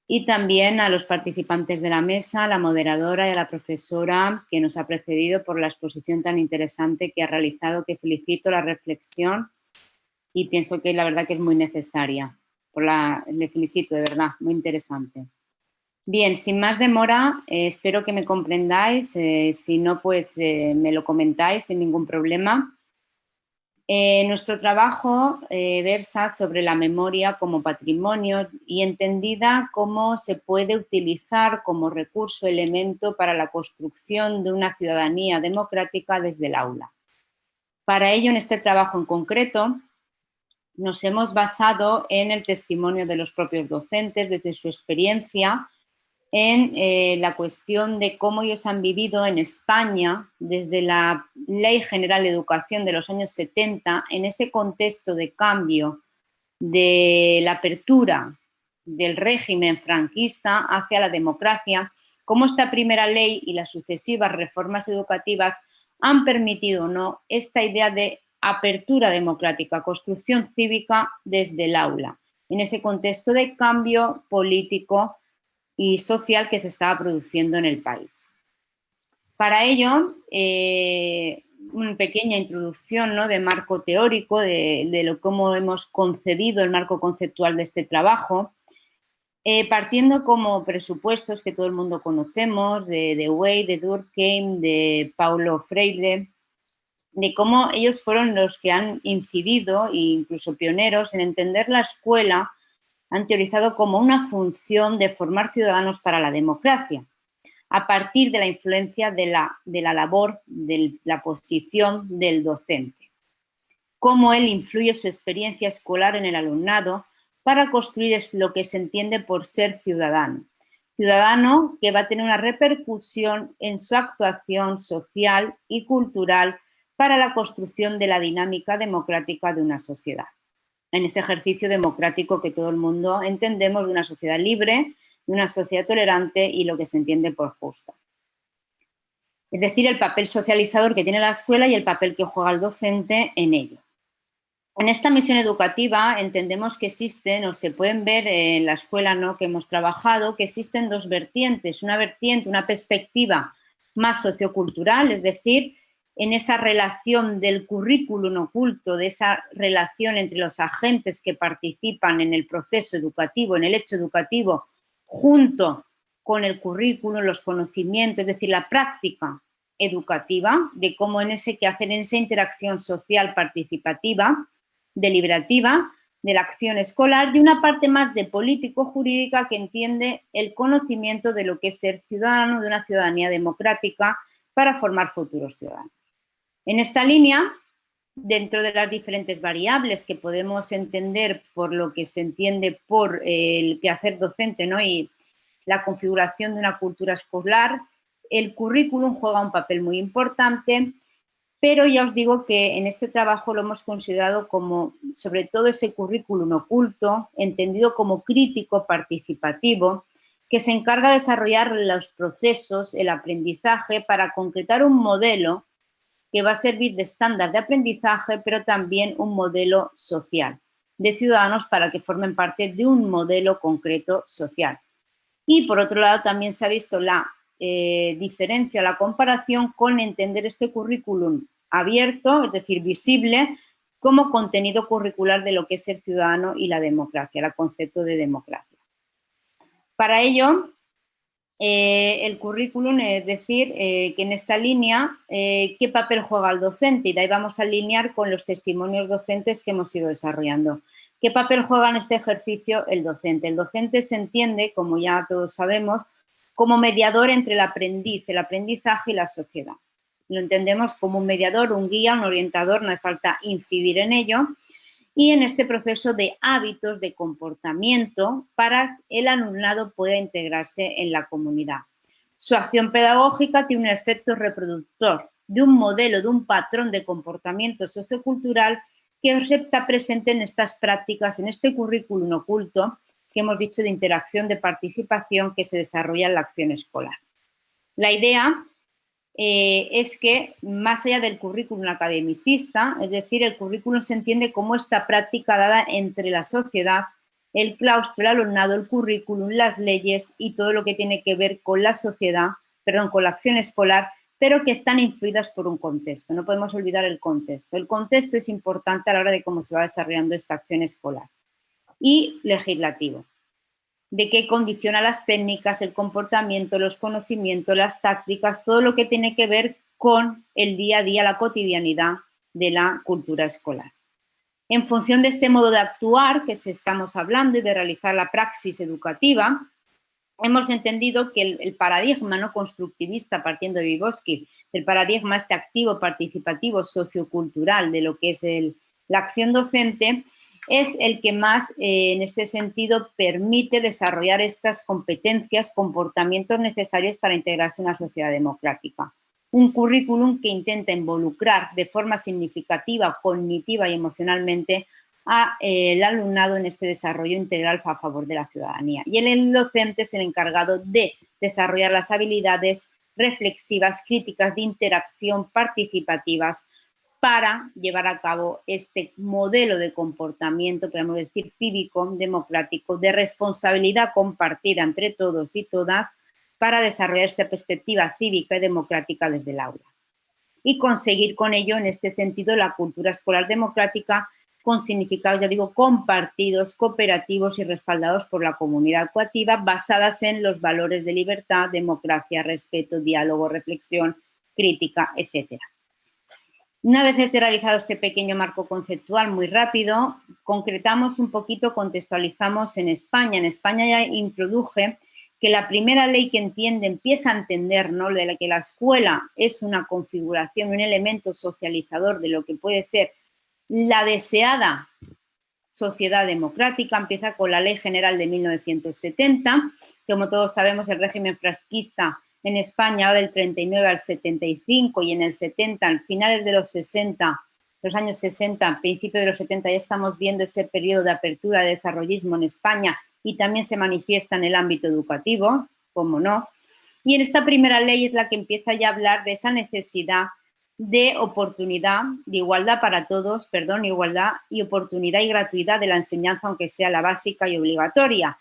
Y también a los participantes de la mesa, a la moderadora y a la profesora que nos ha precedido por la exposición tan interesante que ha realizado, que felicito la reflexión y pienso que la verdad que es muy necesaria. Le felicito, de verdad, muy interesante. Bien, sin más demora, espero que me comprendáis, si no, pues me lo comentáis sin ningún problema. Nuestro trabajo versa sobre la memoria como patrimonio y entendida cómo se puede utilizar como recurso, elemento para la construcción de una ciudadanía democrática desde el aula. Para ello, en este trabajo en concreto, nos hemos basado en el testimonio de los propios docentes, desde su experiencia, en la cuestión de cómo ellos han vivido en España desde la Ley General de Educación de los años 70, en ese contexto de cambio de la apertura del régimen franquista hacia la democracia, cómo esta primera ley y las sucesivas reformas educativas han permitido o no esta idea de apertura democrática, construcción cívica desde el aula, en ese contexto de cambio político y social que se estaba produciendo en el país. Para ello, una pequeña introducción, ¿no?, de marco teórico, de cómo hemos concebido el marco conceptual de este trabajo, partiendo como presupuestos que todo el mundo conocemos, de Dewey, de Durkheim, de Paulo Freire, de cómo ellos fueron los que han incidido, e incluso pioneros, en entender la escuela. Han teorizado como una función de formar ciudadanos para la democracia, a partir de la influencia de la labor, de la posición del docente. Cómo él influye su experiencia escolar en el alumnado para construir lo que se entiende por ser ciudadano. Ciudadano que va a tener una repercusión en su actuación social y cultural para la construcción de la dinámica democrática de una sociedad, en ese ejercicio democrático que todo el mundo entendemos de una sociedad libre, de una sociedad tolerante y lo que se entiende por justa. Es decir, el papel socializador que tiene la escuela y el papel que juega el docente en ello. En esta misión educativa entendemos que existen, o se pueden ver en la escuela, ¿no?, que hemos trabajado, que existen dos vertientes. Una vertiente, una perspectiva más sociocultural, es decir, en esa relación del currículum oculto, de esa relación entre los agentes que participan en el proceso educativo, en el hecho educativo, junto con el currículum, los conocimientos, es decir, la práctica educativa, de cómo en ese quehacer, en esa interacción social participativa, deliberativa, de la acción escolar y una parte más de político-jurídica que entiende el conocimiento de lo que es ser ciudadano de una ciudadanía democrática para formar futuros ciudadanos. En esta línea, dentro de las diferentes variables que podemos entender por lo que se entiende por el quehacer docente, ¿no?, y la configuración de una cultura escolar, el currículum juega un papel muy importante, pero ya os digo que en este trabajo lo hemos considerado como, sobre todo, ese currículum oculto, entendido como crítico participativo, que se encarga de desarrollar los procesos, el aprendizaje, para concretar un modelo que va a servir de estándar de aprendizaje, pero también un modelo social de ciudadanos para que formen parte de un modelo concreto social. Y, por otro lado, también se ha visto la diferencia, la comparación con entender este currículum abierto, es decir, visible, como contenido curricular de lo que es el ciudadano y la democracia, el concepto de democracia. Para ello, el currículum, es decir, que en esta línea, ¿qué papel juega el docente? Y de ahí vamos a alinear con los testimonios docentes que hemos ido desarrollando. ¿Qué papel juega en este ejercicio el docente? El docente se entiende, como ya todos sabemos, como mediador entre el aprendiz, el aprendizaje y la sociedad. Lo entendemos como un mediador, un guía, un orientador, no hace falta incidir en ello. Y en este proceso de hábitos, de comportamiento, para que el alumnado pueda integrarse en la comunidad. Su acción pedagógica tiene un efecto reproductor de un modelo, de un patrón de comportamiento sociocultural que está presente en estas prácticas, en este currículum oculto que hemos dicho de interacción, de participación que se desarrolla en la acción escolar. La idea es que, más allá del currículum academicista, es decir, el currículum se entiende como esta práctica dada entre la sociedad, el claustro, el alumnado, el currículum, las leyes y todo lo que tiene que ver con la sociedad, perdón, con la acción escolar, pero que están influidas por un contexto. No podemos olvidar el contexto. El contexto es importante a la hora de cómo se va desarrollando esta acción escolar. Y legislativo, de qué condiciona las técnicas, el comportamiento, los conocimientos, las tácticas, todo lo que tiene que ver con el día a día, la cotidianidad de la cultura escolar. En función de este modo de actuar que estamos hablando y de realizar la praxis educativa, hemos entendido que el paradigma no constructivista, partiendo de Vygotsky, el paradigma este activo, participativo, sociocultural de lo que es la acción docente, es el que más, en este sentido, permite desarrollar estas competencias, comportamientos necesarios para integrarse en una sociedad democrática. Un currículum que intenta involucrar de forma significativa, cognitiva y emocionalmente al alumnado en este desarrollo integral a favor de la ciudadanía. Y el docente es el encargado de desarrollar las habilidades reflexivas, críticas, de interacción, participativas, para llevar a cabo este modelo de comportamiento, podemos decir, cívico, democrático, de responsabilidad compartida entre todos y todas, para desarrollar esta perspectiva cívica y democrática desde el aula. Y conseguir con ello, en este sentido, la cultura escolar democrática con significados, ya digo, compartidos, cooperativos y respaldados por la comunidad educativa, basadas en los valores de libertad, democracia, respeto, diálogo, reflexión, crítica, etcétera. Una vez realizado este pequeño marco conceptual muy rápido, concretamos un poquito, contextualizamos en España. En España ya introduje que la primera ley que empieza a entender, ¿no?, de que la escuela es una configuración, un elemento socializador de lo que puede ser la deseada sociedad democrática, empieza con la Ley General de 1970, que, como todos sabemos, el régimen franquista en España va del 39 al 75 y en el 70, al finales de los 60, los años 60, principios de los 70, ya estamos viendo ese periodo de apertura de desarrollismo en España y también se manifiesta en el ámbito educativo, como no. Y en esta primera ley es la que empieza ya a hablar de esa necesidad de oportunidad, de igualdad para todos, perdón, igualdad y oportunidad y gratuidad de la enseñanza, aunque sea la básica y obligatoria,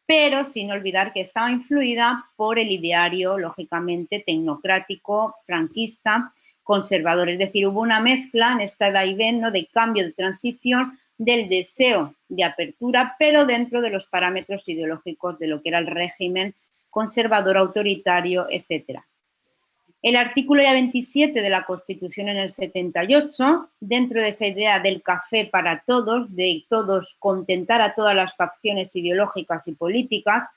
pero sin olvidar que estaba influida por el ideario, lógicamente, tecnocrático, franquista, conservador. Es decir, hubo una mezcla en esta vaivén, ¿no?, de cambio, de transición, del deseo de apertura, pero dentro de los parámetros ideológicos de lo que era el régimen conservador, autoritario, etcétera. El artículo ya 27 de la Constitución en el 78, dentro de esa idea del café para todos, de todos contentar a todas las facciones ideológicas y políticas,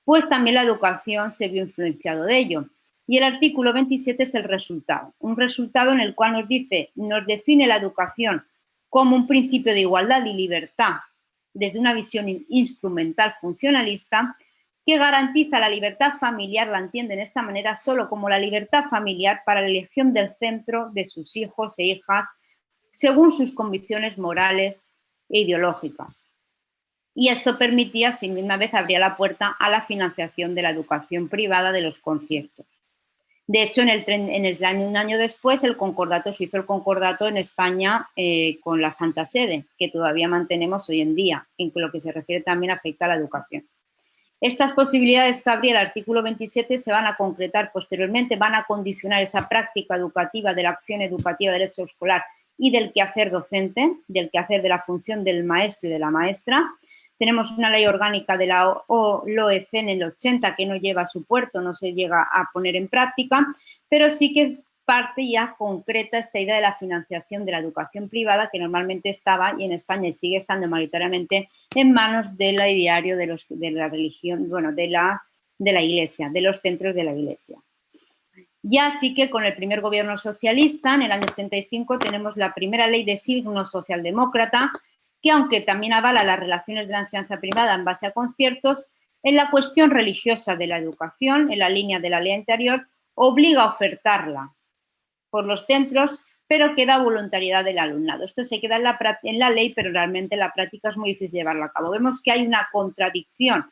pues también la educación se vio influenciado de ello. Y el artículo 27 es el resultado, un resultado en el cual nos define la educación como un principio de igualdad y libertad desde una visión instrumental funcionalista, que garantiza la libertad familiar, la entienden de esta manera, solo como la libertad familiar para la elección del centro de sus hijos e hijas según sus convicciones morales e ideológicas. Y eso permitía, sin misma vez, abría la puerta a la financiación de la educación privada de los conciertos. De hecho, un año después, se hizo el concordato en España con la Santa Sede, que todavía mantenemos hoy en día, en lo que se refiere también afecta a la educación. Estas posibilidades que abría el artículo 27 se van a concretar posteriormente, van a condicionar esa práctica educativa de la acción educativa del derecho escolar y del quehacer docente, del quehacer de la función del maestro y de la maestra. Tenemos una ley orgánica de la OEC en el 80 que no lleva a su puerto, no se llega a poner en práctica, pero sí que parte ya concreta esta idea de la financiación de la educación privada que normalmente estaba y en España y sigue estando mayoritariamente en manos del ideario de la religión, bueno, de la Iglesia, de los centros de la Iglesia. Ya sí que con el primer gobierno socialista, en el año 85, tenemos la primera ley de signo socialdemócrata, que aunque también avala las relaciones de la enseñanza privada en base a conciertos, en la cuestión religiosa de la educación, en la línea de la ley anterior, obliga a ofertarla por los centros, pero queda voluntariedad del alumnado. Esto se queda en la ley, pero realmente en la práctica es muy difícil llevarlo a cabo. Vemos que hay una contradicción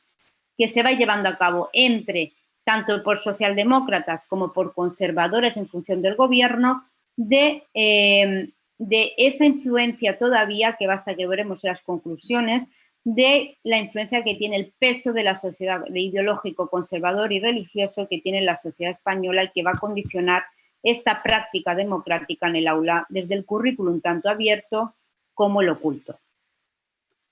que se va llevando a cabo entre tanto por socialdemócratas como por conservadores en función del gobierno, de esa influencia todavía, que basta que veremos en las conclusiones, de la influencia que tiene el peso de la sociedad, de ideológico, conservador y religioso que tiene la sociedad española y que va a condicionar esta práctica democrática en el aula desde el currículum tanto abierto como el oculto.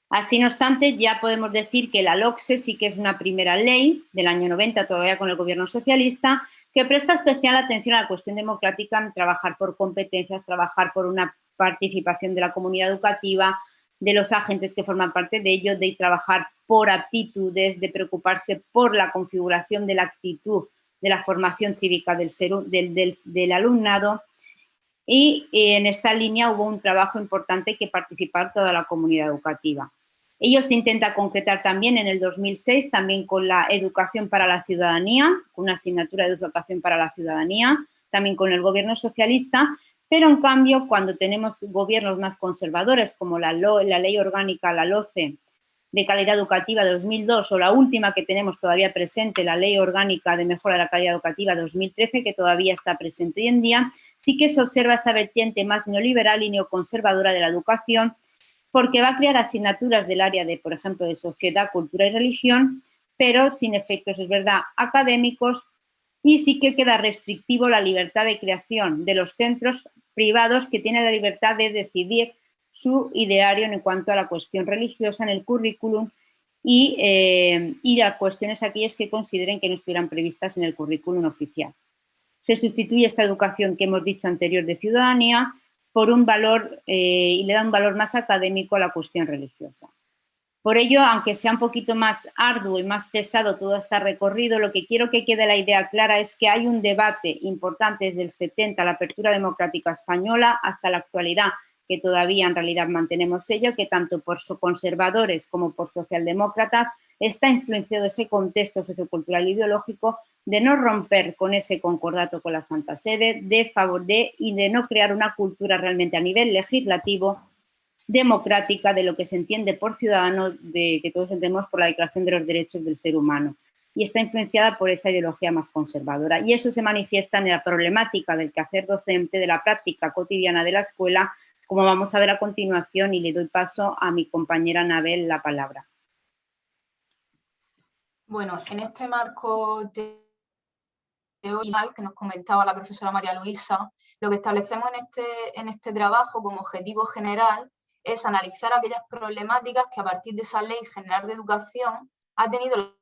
Así, no obstante, ya podemos decir que la LOCSE sí que es una primera ley del año 90, todavía con el gobierno socialista, que presta especial atención a la cuestión democrática, en trabajar por competencias, trabajar por una participación de la comunidad educativa, de los agentes que forman parte de ello, de trabajar por aptitudes, de preocuparse por la configuración de la actitud, de la formación cívica del alumnado. Y en esta línea hubo un trabajo importante que participar toda la comunidad educativa. Ello se intenta concretar también en el 2006, también con la educación para la ciudadanía, con una asignatura de educación para la ciudadanía, también con el gobierno socialista, pero en cambio cuando tenemos gobiernos más conservadores como la ley orgánica, la LOCE, de calidad educativa de 2002 o la última que tenemos todavía presente, la Ley Orgánica de Mejora de la Calidad Educativa de 2013, que todavía está presente hoy en día, sí que se observa esa vertiente más neoliberal y neoconservadora de la educación, porque va a crear asignaturas del área de, por ejemplo, de sociedad, cultura y religión, pero sin efectos, es verdad, académicos, y sí que queda restrictivo la libertad de creación de los centros privados que tienen la libertad de decidir su ideario en cuanto a la cuestión religiosa en el currículum y las cuestiones aquellas que consideren que no estuvieran previstas en el currículum oficial. Se sustituye esta educación que hemos dicho anterior de ciudadanía por un valor y le da un valor más académico a la cuestión religiosa. Por ello, aunque sea un poquito más arduo y más pesado todo este recorrido, lo que quiero que quede la idea clara es que hay un debate importante desde el 70, la apertura democrática española, hasta la actualidad, que todavía en realidad mantenemos ello, que tanto por conservadores como por socialdemócratas está influenciado ese contexto sociocultural e ideológico de no romper con ese concordato con la Santa Sede, y de no crear una cultura realmente a nivel legislativo democrática de lo que se entiende por ciudadano, de que todos entendemos por la Declaración de los Derechos del Ser Humano. Y está influenciada por esa ideología más conservadora. Y eso se manifiesta en la problemática del quehacer docente, de la práctica cotidiana de la escuela, como vamos a ver a continuación, y le doy paso a mi compañera Anabel la palabra. Bueno, en este marco teórico que nos comentaba la profesora María Luisa, lo que establecemos en este trabajo como objetivo general es analizar aquellas problemáticas que a partir de esa Ley General de Educación ha tenido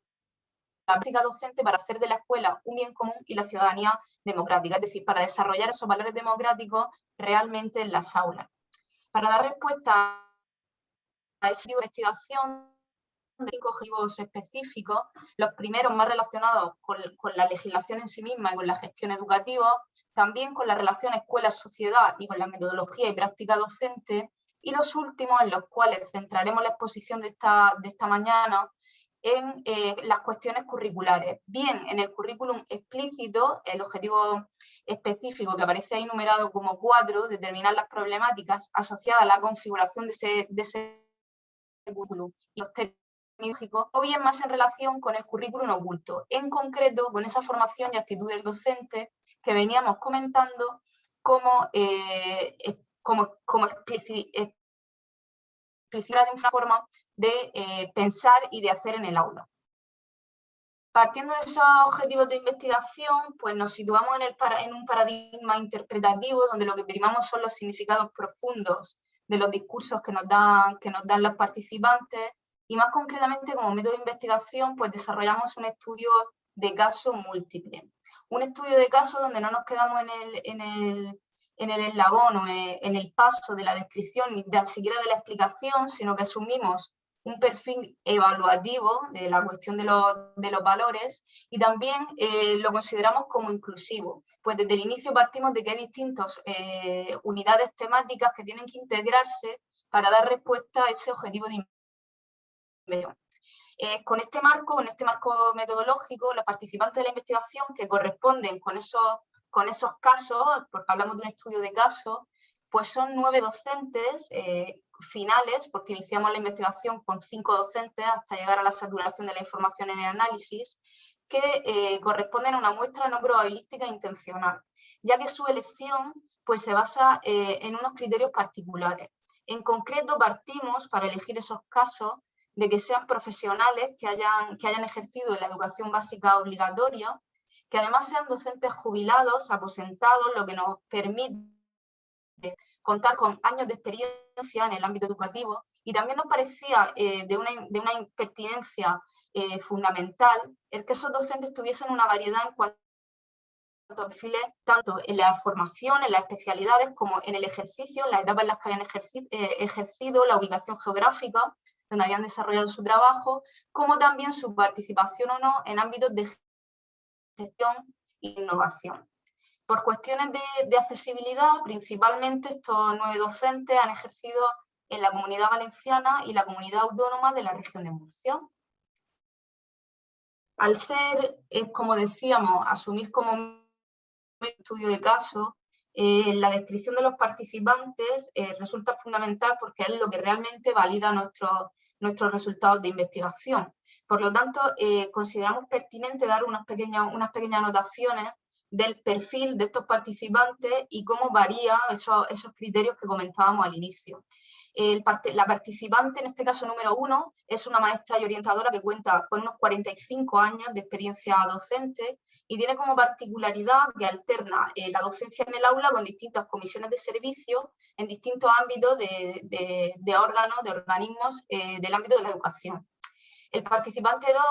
práctica docente para hacer de la escuela un bien común y la ciudadanía democrática, es decir, para desarrollar esos valores democráticos realmente en las aulas. Para dar respuesta a esa investigación de 5 objetivos específicos, los primeros más relacionados con la legislación en sí misma y con la gestión educativa, también con la relación escuela-sociedad y con la metodología y práctica docente, y los últimos en los cuales centraremos la exposición de esta mañana en las cuestiones curriculares, bien en el currículum explícito, el objetivo específico que aparece ahí numerado como 4, determinar las problemáticas asociadas a la configuración de ese currículum y los tecnológicos, o bien más en relación con el currículum oculto, en concreto con esa formación y actitud del docente que veníamos comentando como explícita de una forma de pensar y de hacer en el aula. Partiendo de esos objetivos de investigación, pues nos situamos en un paradigma interpretativo donde lo que primamos son los significados profundos de los discursos que nos dan los participantes, y más concretamente como método de investigación pues desarrollamos un estudio de caso múltiple. Un estudio de caso donde no nos quedamos en el eslabón o en el paso de la descripción ni siquiera de la explicación, sino que asumimos un perfil evaluativo de la cuestión de los valores, y también lo consideramos como inclusivo, pues desde el inicio partimos de que hay distintas unidades temáticas que tienen que integrarse para dar respuesta a ese objetivo de investigación. Con este marco metodológico, los participantes de la investigación que corresponden con esos casos, porque hablamos de un estudio de casos, pues son 9 docentes finales, porque iniciamos la investigación con 5 docentes hasta llegar a la saturación de la información en el análisis, que corresponden a una muestra no probabilística intencional, ya que su elección pues, se basa en unos criterios particulares. En concreto, partimos para elegir esos casos de que sean profesionales que hayan ejercido la educación básica obligatoria, que además sean docentes jubilados, aposentados, lo que nos permite contar con años de experiencia en el ámbito educativo, y también nos parecía de una pertinencia fundamental el que esos docentes tuviesen una variedad en cuanto a perfiles, tanto en la formación, en las especialidades, como en el ejercicio, en las etapas en las que habían ejercido, la ubicación geográfica, donde habían desarrollado su trabajo, como también su participación o no en ámbitos de gestión e innovación. Por cuestiones de accesibilidad, principalmente estos 9 docentes han ejercido en la Comunidad Valenciana y la Comunidad Autónoma de la Región de Murcia. Al ser, como decíamos, asumir como un estudio de caso, la descripción de los participantes resulta fundamental porque es lo que realmente valida nuestros resultados de investigación. Por lo tanto, consideramos pertinente dar unas pequeñas anotaciones del perfil de estos participantes y cómo varía esos criterios que comentábamos al inicio. La participante, en este caso número 1, es una maestra y orientadora que cuenta con unos 45 años de experiencia docente y tiene como particularidad que alterna la docencia en el aula con distintas comisiones de servicio en distintos ámbitos de organismos del ámbito de la educación. El participante 2,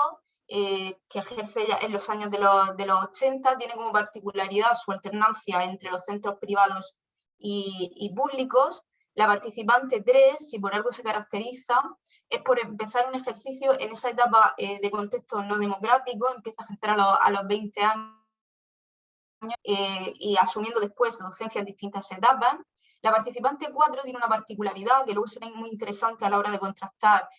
que ejerce ya en los años de los 80, tiene como particularidad su alternancia entre los centros privados y públicos. La participante 3, si por algo se caracteriza, es por empezar un ejercicio en esa etapa de contexto no democrático, empieza a ejercer a los 20 años y asumiendo después docencia en distintas etapas. La participante 4 tiene una particularidad que luego será muy interesante a la hora de contrastar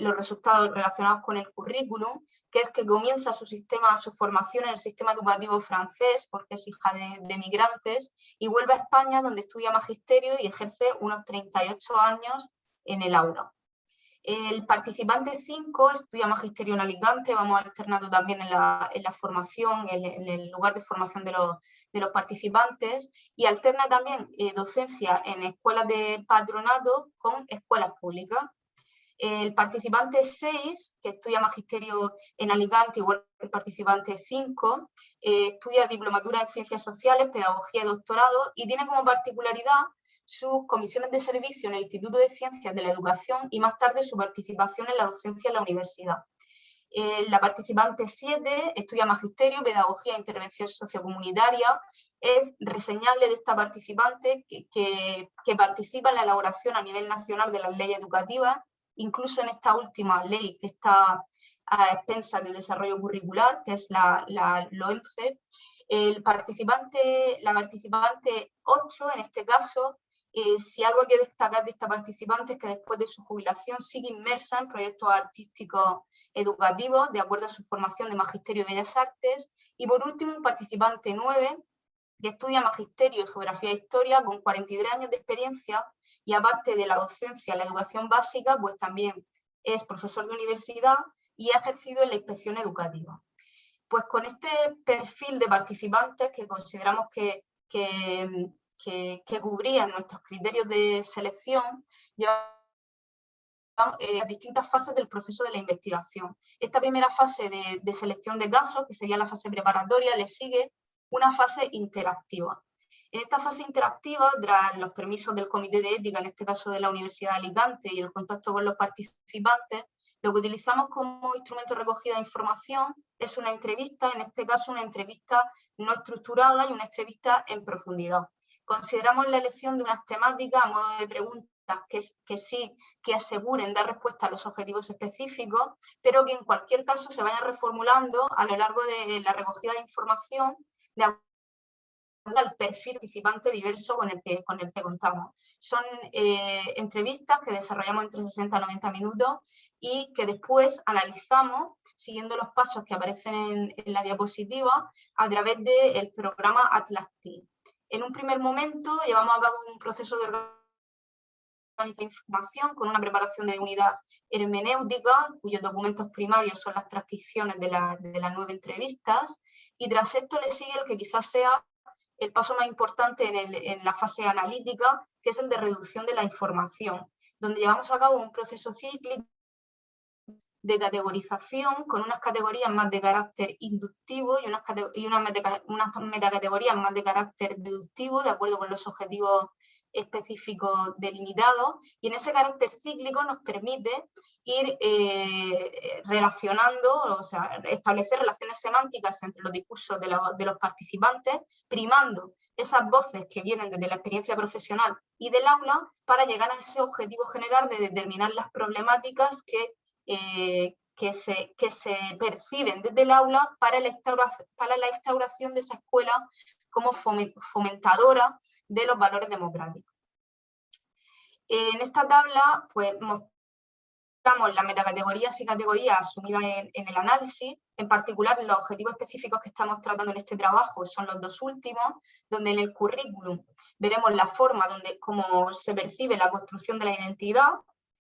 los resultados relacionados con el currículum, que es que comienza su formación en el sistema educativo francés, porque es hija de migrantes, y vuelve a España, donde estudia magisterio y ejerce unos 38 años en el aula. El participante 5 estudia magisterio en Alicante, vamos alternando también en la formación, en el lugar de formación de los participantes, y alterna también docencia en escuelas de patronato con escuelas públicas. El participante 6, que estudia magisterio en Alicante, igual que el participante 5, estudia diplomatura en ciencias sociales, pedagogía y doctorado, y tiene como particularidad sus comisiones de servicio en el Instituto de Ciencias de la Educación y más tarde su participación en la docencia en la universidad. La participante 7 estudia Magisterio, Pedagogía e Intervención Sociocomunitaria. Es reseñable de esta participante que participa en la elaboración a nivel nacional de las leyes educativas, incluso en esta última ley que está a expensas del desarrollo curricular, que es la LOENCE. La participante 8, en este caso, si algo hay que destacar de esta participante es que después de su jubilación sigue inmersa en proyectos artísticos educativos de acuerdo a su formación de Magisterio y Bellas Artes. Y por último, un participante 9, que estudia Magisterio, Geografía e Historia con 43 años de experiencia y aparte de la docencia, la educación básica, pues también es profesor de universidad y ha ejercido en la inspección educativa. Pues con este perfil de participantes que consideramos que cubrían nuestros criterios de selección, llevamos las distintas fases del proceso de la investigación. Esta primera fase de selección de casos, que sería la fase preparatoria, le sigue una fase interactiva. En esta fase interactiva, tras los permisos del Comité de Ética, en este caso de la Universidad de Alicante, y el contacto con los participantes, lo que utilizamos como instrumento de recogida de información es una entrevista, en este caso una entrevista no estructurada y una entrevista en profundidad. Consideramos la elección de unas temáticas a modo de preguntas que aseguren dar respuesta a los objetivos específicos, pero que en cualquier caso se vayan reformulando a lo largo de la recogida de información de acuerdo al perfil participante diverso con el que contamos. Son entrevistas que desarrollamos entre 60 a 90 minutos y que después analizamos siguiendo los pasos que aparecen en la diapositiva a través del programa Atlas-T. En un primer momento llevamos a cabo un proceso de organización de información con una preparación de unidad hermenéutica, cuyos documentos primarios son las transcripciones de las 9 entrevistas, y tras esto le sigue el que quizás sea el paso más importante en la fase analítica, que es el de reducción de la información, donde llevamos a cabo un proceso cíclico de categorización con unas categorías más de carácter inductivo y unas metacategorías más de carácter deductivo, de acuerdo con los objetivos específicos delimitados, y en ese carácter cíclico nos permite ir relacionando, o sea, establecer relaciones semánticas entre los discursos de los participantes, primando esas voces que vienen desde la experiencia profesional y del aula para llegar a ese objetivo general de determinar las problemáticas que se perciben desde el aula para la instauración de esa escuela como fomentadora de los valores democráticos. En esta tabla pues, mostramos las metacategorías y categorías asumidas en el análisis, en particular los objetivos específicos que estamos tratando en este trabajo son los dos últimos, donde en el currículum veremos la forma cómo se percibe la construcción de la identidad,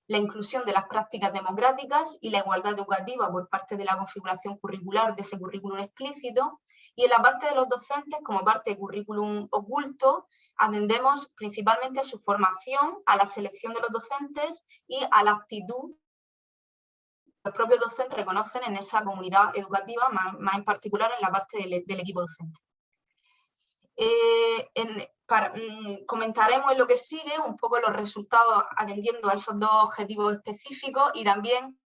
la inclusión de las prácticas democráticas y la igualdad educativa por parte de la configuración curricular de ese currículum explícito. Y en la parte de los docentes, como parte de currículum oculto, atendemos principalmente a su formación, a la selección de los docentes y a la actitud que los propios docentes reconocen en esa comunidad educativa, más en particular en la parte del equipo docente. Comentaremos en lo que sigue un poco los resultados atendiendo a esos dos objetivos específicos y también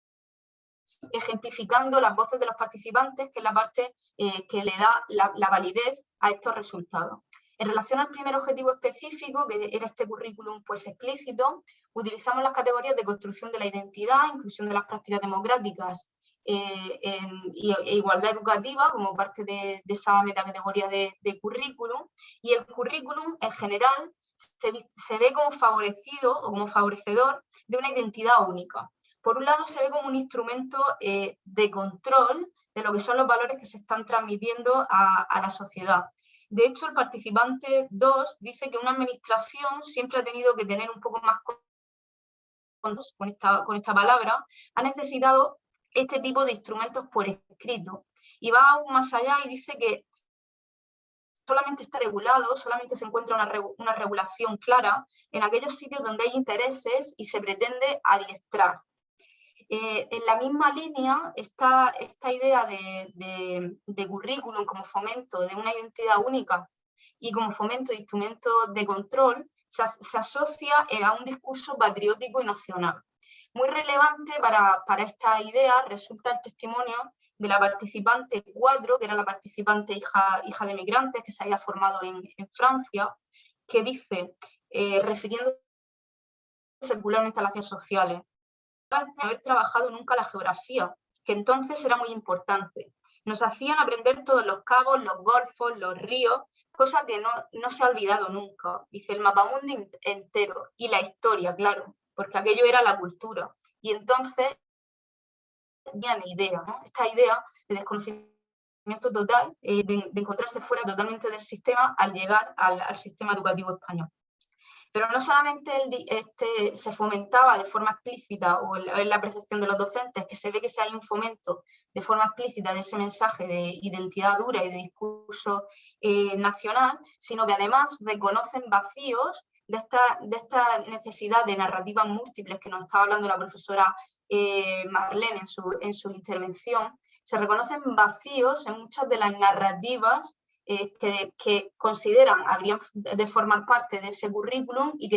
ejemplificando las voces de los participantes, que es la parte que le da la validez a estos resultados. En relación al primer objetivo específico, que era este currículum pues, explícito, utilizamos las categorías de construcción de la identidad, inclusión de las prácticas democráticas e igualdad educativa como parte de esa metacategoría de currículum, y el currículum en general se ve como favorecido o como favorecedor de una identidad única. Por un lado se ve como un instrumento de control de lo que son los valores que se están transmitiendo a la sociedad. De hecho, el participante 2 dice que una administración siempre ha tenido que tener un poco más con esta palabra, ha necesitado este tipo de instrumentos por escrito. Y va aún más allá y dice que solamente está regulado, solamente se encuentra una regulación clara en aquellos sitios donde hay intereses y se pretende adiestrar. En la misma línea, esta idea de currículum como fomento de una identidad única y como fomento de instrumentos de control se asocia a un discurso patriótico y nacional. Muy relevante para esta idea resulta el testimonio de la participante 4, que era la participante hija de migrantes que se había formado en Francia, que dice, refiriéndose particularmente a las ciencias sociales, no haber trabajado nunca la geografía, que entonces era muy importante. Nos hacían aprender todos los cabos, los golfos, los ríos, cosa que no se ha olvidado nunca. Dice, el mapamundi entero y la historia, claro, porque aquello era la cultura. Y entonces tenían idea, ¿no? Esta idea de desconocimiento total, de encontrarse fuera totalmente del sistema al llegar al sistema educativo español. Pero no solamente se fomentaba de forma explícita, o en la percepción de los docentes, que se ve que si hay un fomento de forma explícita de ese mensaje de identidad dura y de discurso nacional, sino que además reconocen vacíos de esta necesidad de narrativas múltiples que nos estaba hablando la profesora Marlene en su intervención. Se reconocen vacíos en muchas de las narrativas que consideran habrían de formar parte de ese currículum y que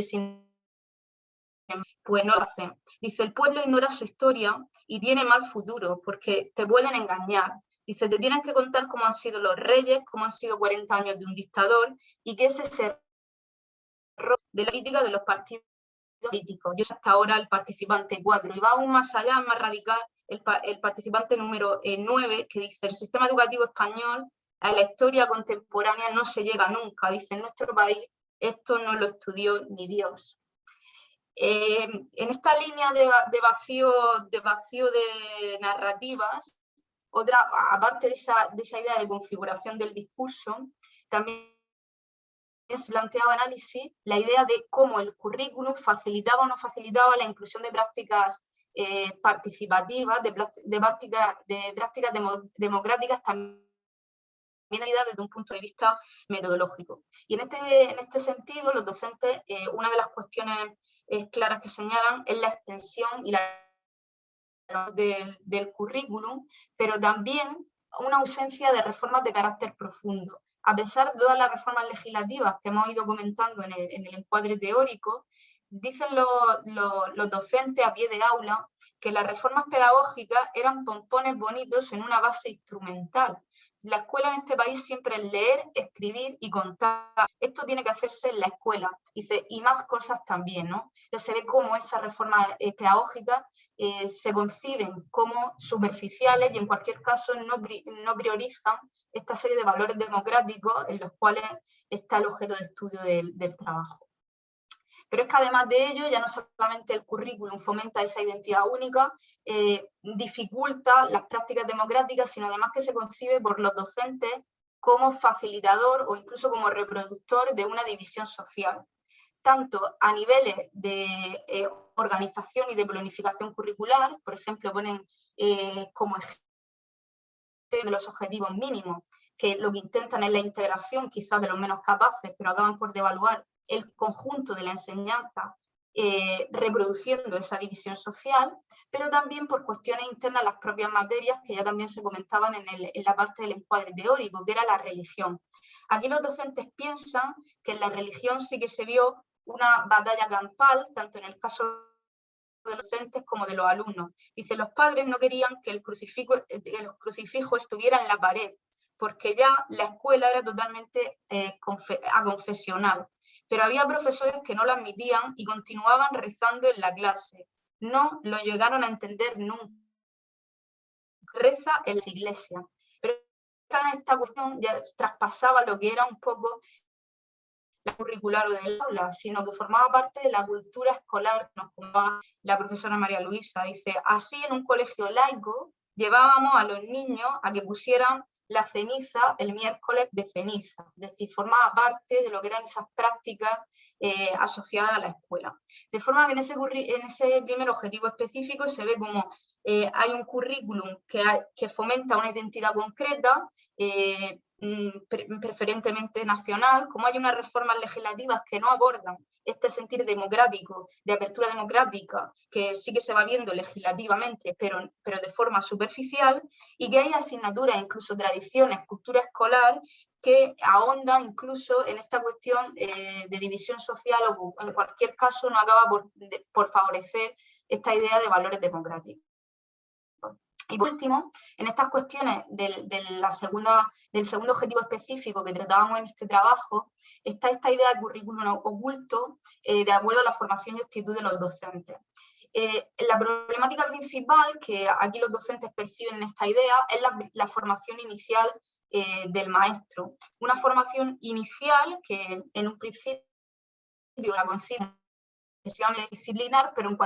pues no lo hacen. Dice, el pueblo ignora su historia y tiene mal futuro porque te pueden engañar. Dice, te tienen que contar cómo han sido los reyes, cómo han sido 40 años de un dictador y que ese es el error de la política de los partidos políticos. Yo soy hasta ahora el participante 4 y va aún más allá, más radical, el participante número 9, que dice, el sistema educativo español a la historia contemporánea no se llega nunca. Dice, en nuestro país esto no lo estudió ni Dios. En esta línea de vacío de narrativas, otra, aparte de esa idea de configuración del discurso, también se planteaba análisis la idea de cómo el currículum facilitaba o no facilitaba la inclusión de prácticas participativas, de prácticas democráticas también desde un punto de vista metodológico. Y en este sentido, los docentes, una de las cuestiones claras que señalan es la extensión y del currículum, pero también una ausencia de reformas de carácter profundo. A pesar de todas las reformas legislativas que hemos ido comentando en el encuadre teórico, dicen los docentes a pie de aula que las reformas pedagógicas eran pompones bonitos en una base instrumental. La escuela en este país siempre es leer, escribir y contar. Esto tiene que hacerse en la escuela. Dice, y más cosas también, ¿no? Entonces se ve cómo esas reformas pedagógicas se conciben como superficiales y en cualquier caso no priorizan esta serie de valores democráticos en los cuales está el objeto de estudio del trabajo. Pero es que además de ello, ya no solamente el currículum fomenta esa identidad única, dificulta las prácticas democráticas, sino además que se concibe por los docentes como facilitador o incluso como reproductor de una división social, tanto a niveles de organización y de planificación curricular, por ejemplo, ponen como ejemplo de los objetivos mínimos, que lo que intentan es la integración quizás de los menos capaces, pero acaban por devaluar el conjunto de la enseñanza, reproduciendo esa división social, pero también por cuestiones internas a las propias materias que ya también se comentaban en la parte del encuadre teórico, que era la religión. Aquí los docentes piensan que en la religión sí que se vio una batalla campal, tanto en el caso de los docentes como de los alumnos. Dice, los padres no querían que el crucifijo estuviera en la pared, porque ya la escuela era totalmente aconfesional. Pero había profesores que no lo admitían y continuaban rezando en la clase. No lo llegaron a entender nunca. Reza en la iglesia. Pero esta cuestión ya traspasaba lo que era un poco la curricular o del aula, sino que formaba parte de la cultura escolar, nos contaba la profesora María Luisa. Dice, así en un colegio laico llevábamos a los niños a que pusieran la ceniza el miércoles de ceniza, es decir, formaba parte de lo que eran esas prácticas asociadas a la escuela. De forma que en ese primer objetivo específico se ve como hay un currículum que fomenta una identidad concreta, preferentemente nacional, como hay unas reformas legislativas que no abordan este sentir democrático, de apertura democrática, que sí que se va viendo legislativamente, pero de forma superficial, y que hay asignaturas, incluso tradiciones, cultura escolar, que ahonda incluso en esta cuestión de división social o en cualquier caso no acaba por favorecer esta idea de valores democráticos. Y por último, en estas cuestiones del segundo objetivo específico que tratábamos en este trabajo, está esta idea de currículum oculto de acuerdo a la formación y actitud de los docentes. La problemática principal que aquí los docentes perciben en esta idea es la formación inicial del maestro. Una formación inicial que en un principio la conciben disciplinar, pero en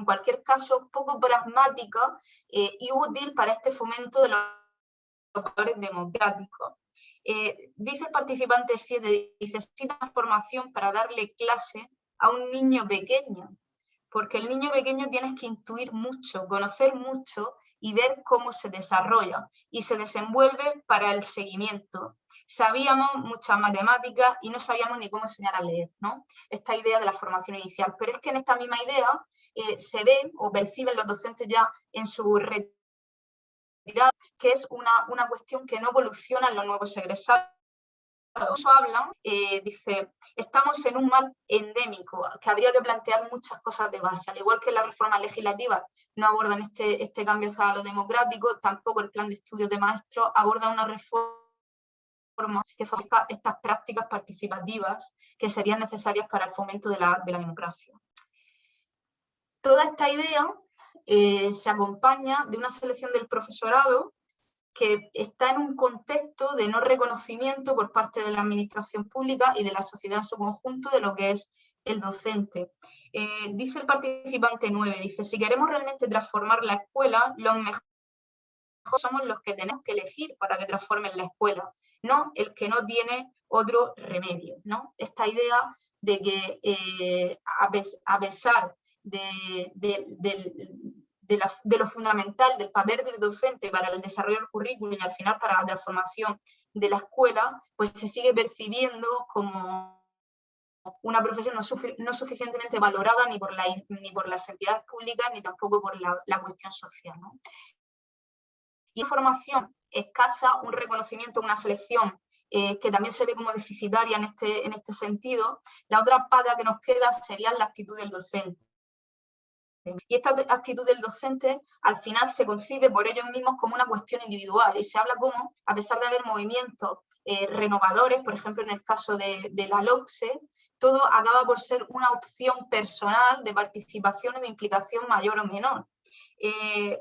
cualquier caso poco pragmática y útil para este fomento de los valores democráticos. Dice el participante 7, dice, necesita formación para darle clase a un niño pequeño, porque el niño pequeño tienes que intuir mucho, conocer mucho y ver cómo se desarrolla y se desenvuelve para el seguimiento. Sabíamos muchas matemáticas y no sabíamos ni cómo enseñar a leer, ¿no? Esta idea de la formación inicial. Pero es que en esta misma idea se ve o perciben los docentes ya en su retirada, que es una cuestión que no evoluciona en los nuevos egresados. Hablan, dice, estamos en un mal endémico, que habría que plantear muchas cosas de base, al igual que las reformas legislativas no abordan este cambio hacia lo democrático, tampoco el plan de estudios de maestros aborda una reforma que favorezca estas prácticas participativas que serían necesarias para el fomento de la democracia. Toda esta idea se acompaña de una selección del profesorado que está en un contexto de no reconocimiento por parte de la administración pública y de la sociedad en su conjunto de lo que es el docente. Dice el participante 9, dice, si queremos realmente transformar la escuela, los mejores somos los que tenemos que elegir para que transformen la escuela, no el que no tiene otro remedio, ¿no? Esta idea de que a pesar de lo fundamental del papel del docente para el desarrollo del currículum y al final para la transformación de la escuela, pues se sigue percibiendo como una profesión no suficientemente valorada ni por las entidades públicas ni tampoco por la cuestión social, ¿no? Y formación escasa, un reconocimiento, una selección que también se ve como deficitaria en este sentido. La otra pata que nos queda sería la actitud del docente. Y esta actitud del docente al final se concibe por ellos mismos como una cuestión individual y se habla como, a pesar de haber movimientos renovadores, por ejemplo en el caso de la LOCSE, todo acaba por ser una opción personal de participación y de implicación mayor o menor.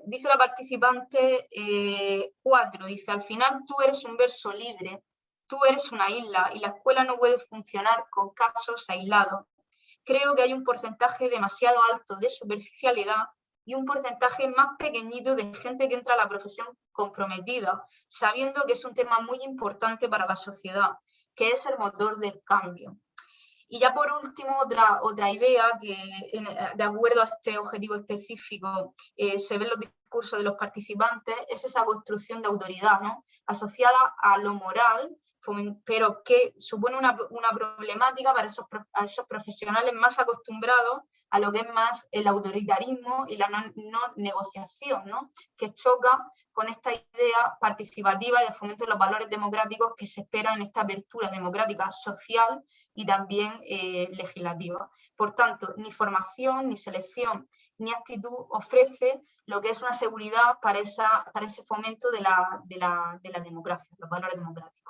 Dice la participante 4, dice, al final tú eres un verso libre, tú eres una isla y la escuela no puede funcionar con casos aislados. Creo que hay un porcentaje demasiado alto de superficialidad y un porcentaje más pequeñito de gente que entra a la profesión comprometida, sabiendo que es un tema muy importante para la sociedad, que es el motor del cambio. Y ya por último, otra idea que, de acuerdo a este objetivo específico, se ve en los discursos de los participantes, es esa construcción de autoridad, ¿no? Asociada a lo moral, pero que supone una problemática para esos profesionales más acostumbrados a lo que es más el autoritarismo y la no negociación, ¿no? Que choca con esta idea participativa y de fomento de los valores democráticos que se espera en esta apertura democrática social y también legislativa. Por tanto, ni formación, ni selección, ni actitud ofrece lo que es una seguridad para ese fomento de la democracia, los valores democráticos.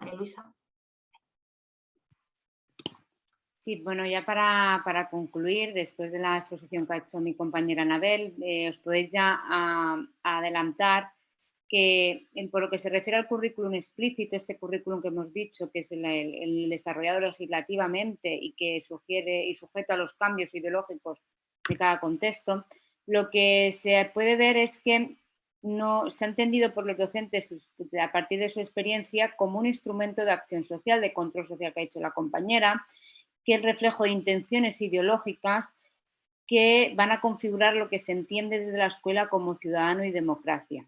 María Luisa. Sí, bueno, ya para concluir, después de la exposición que ha hecho mi compañera Anabel, os podéis ya adelantar que por lo que se refiere al currículum explícito, este currículum que hemos dicho, que es el desarrollado legislativamente y que sugiere y sujeto a los cambios ideológicos de cada contexto, lo que se puede ver es que no se ha entendido por los docentes a partir de su experiencia como un instrumento de acción social, de control social que ha dicho la compañera, que es reflejo de intenciones ideológicas que van a configurar lo que se entiende desde la escuela como ciudadano y democracia.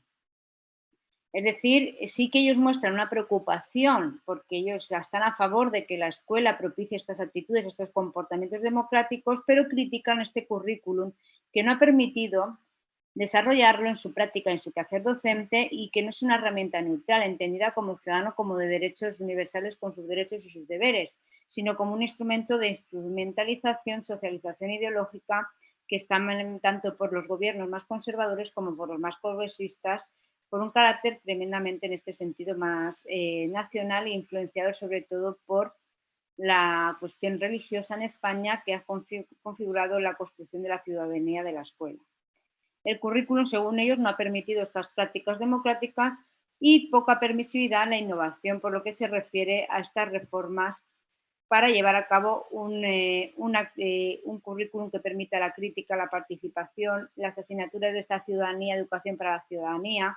Es decir, sí que ellos muestran una preocupación porque ellos están a favor de que la escuela propicie estas actitudes, estos comportamientos democráticos, pero critican este currículum que no ha permitido desarrollarlo en su práctica, en su quehacer docente, y que no es una herramienta neutral, entendida como ciudadano, como de derechos universales con sus derechos y sus deberes, sino como un instrumento de instrumentalización, socialización ideológica que está tanto por los gobiernos más conservadores como por los más progresistas, por un carácter tremendamente en este sentido más nacional e influenciado sobre todo por la cuestión religiosa en España, que ha configurado la construcción de la ciudadanía de la escuela. El currículum, según ellos, no ha permitido estas prácticas democráticas y poca permisividad en la innovación, por lo que se refiere a estas reformas para llevar a cabo un currículum que permita la crítica, la participación, las asignaturas de esta ciudadanía, educación para la ciudadanía,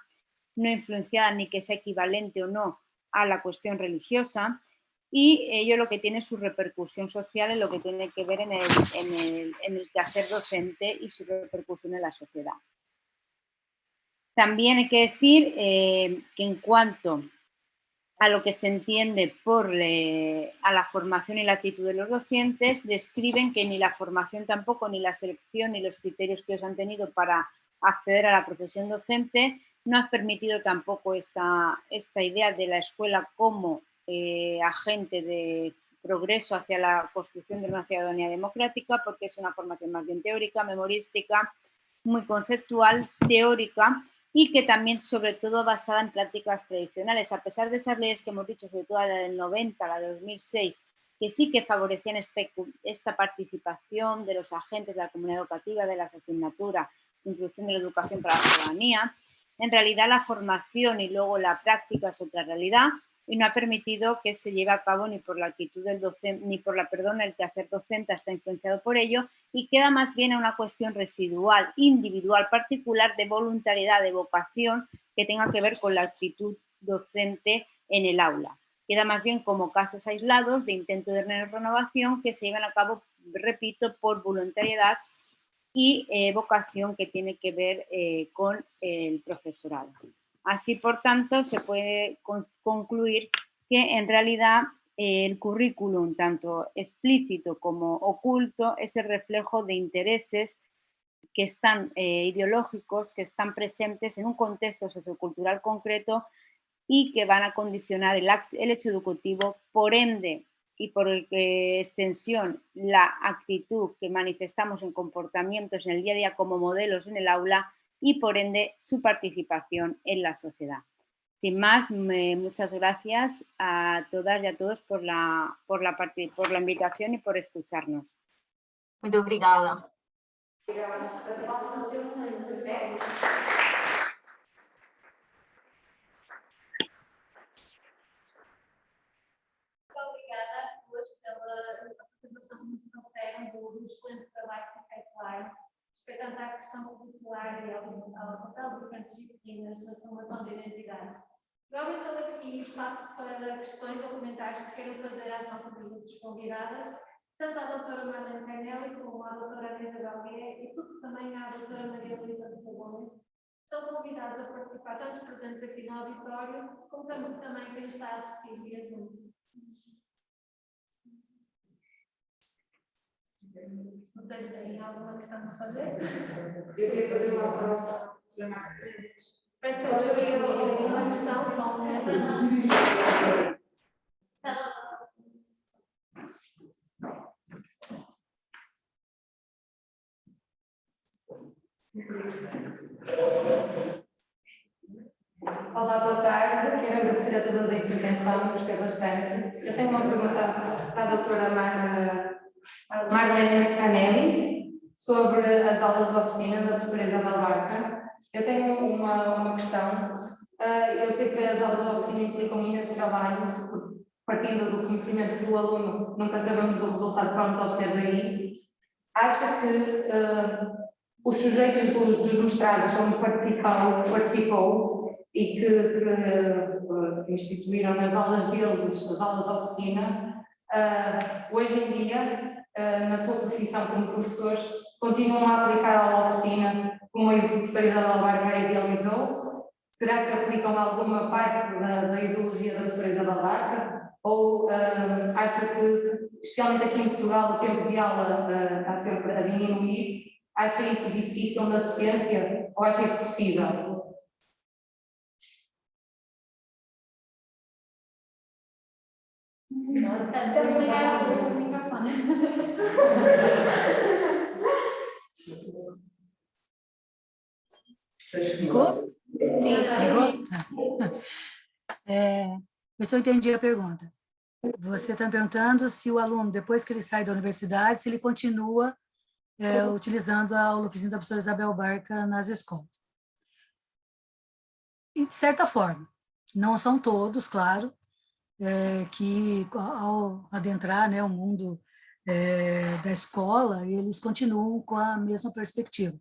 no influenciada ni que sea equivalente o no a la cuestión religiosa, y ello lo que tiene su repercusión social en lo que tiene que ver en el quehacer docente y su repercusión en la sociedad. También hay que decir que en cuanto a lo que se entiende por a la formación y la actitud de los docentes, describen que ni la formación tampoco, ni la selección, ni los criterios que ellos han tenido para acceder a la profesión docente no han permitido tampoco esta idea de la escuela como agente de progreso hacia la construcción de una ciudadanía democrática, porque es una formación más bien teórica, memorística, muy conceptual, teórica, y que también sobre todo basada en prácticas tradicionales, a pesar de esas leyes que hemos dicho, sobre todo la del 90, la de 2006, que sí que favorecían esta participación de los agentes de la comunidad educativa, de las asignaturas, introducción de la educación para la ciudadanía. En realidad la formación y luego la práctica es otra realidad, y no ha permitido que se lleve a cabo ni por la actitud del docente, ni por el quehacer docente está influenciado por ello, y queda más bien a una cuestión residual, individual, particular, de voluntariedad, de vocación, que tenga que ver con la actitud docente en el aula. Queda más bien como casos aislados de intento de renovación que se llevan a cabo, repito, por voluntariedad y vocación que tiene que ver con el profesorado. Así, por tanto, se puede concluir que en realidad el currículum, tanto explícito como oculto, es el reflejo de intereses que están ideológicos, que están presentes en un contexto sociocultural concreto y que van a condicionar el hecho educativo, por ende y por extensión la actitud que manifestamos en comportamientos en el día a día como modelos en el aula, y por ende su participación en la sociedad. Sin más, muchas gracias a todas y a todos por la invitación y por escucharnos. Muito obrigada. Muito sincera do excelente trabalho que foi feito lá, respeitando à questão curricular e ao papel de diferentes disciplinas na formação de identidades. Eu abro aqui espaço para questões ou comentários que queiram fazer às nossas ilustres convidadas, tanto à doutora Marlene Canelli como à doutora Ana Isabel Gué e tudo também à doutora Maria Luísa de Gomes. Estão convidados a participar, tanto os presentes aqui no auditório, como também quem está a assistir via Zoom. Não sei se tem alguma questão a fazer. Eu queria fazer uma prova. Peço uma questão, só um momento. Olá, boa tarde. Quero agradecer a todas a intervenção, gostei bastante. Eu tenho uma pergunta para a doutora Marlene Canelli sobre as aulas de oficina da professora Isabel Barca. Eu tenho uma questão. Eu sei que as aulas de oficina implicam imenso trabalho, partindo do conhecimento do aluno, nunca sabemos o resultado que vamos obter daí. Acha que os sujeitos dos mestrados onde participou e que instituíram nas aulas deles, as aulas de oficina, hoje em dia, na sua profissão como professores, continuam a aplicar a aula de oficina como a professora Isabel Barca idealizou? Será que aplicam alguma parte da ideologia da professora Isabel Barca? Ou acha que, especialmente aqui em Portugal, o tempo de aula está sempre a diminuir Acha isso difícil na docência ou acha isso possível? Estamos ligados ao microfone. Ficou? Pegou? Tá. Ver se eu entendi a pergunta. Você está me perguntando se o aluno, depois que ele sai da universidade, se ele continua utilizando a oficina da professora Isabel Barca nas escolas. E, de certa forma, não são todos, claro, que ao adentrar, né, o mundo da escola, eles continuam com a mesma perspectiva.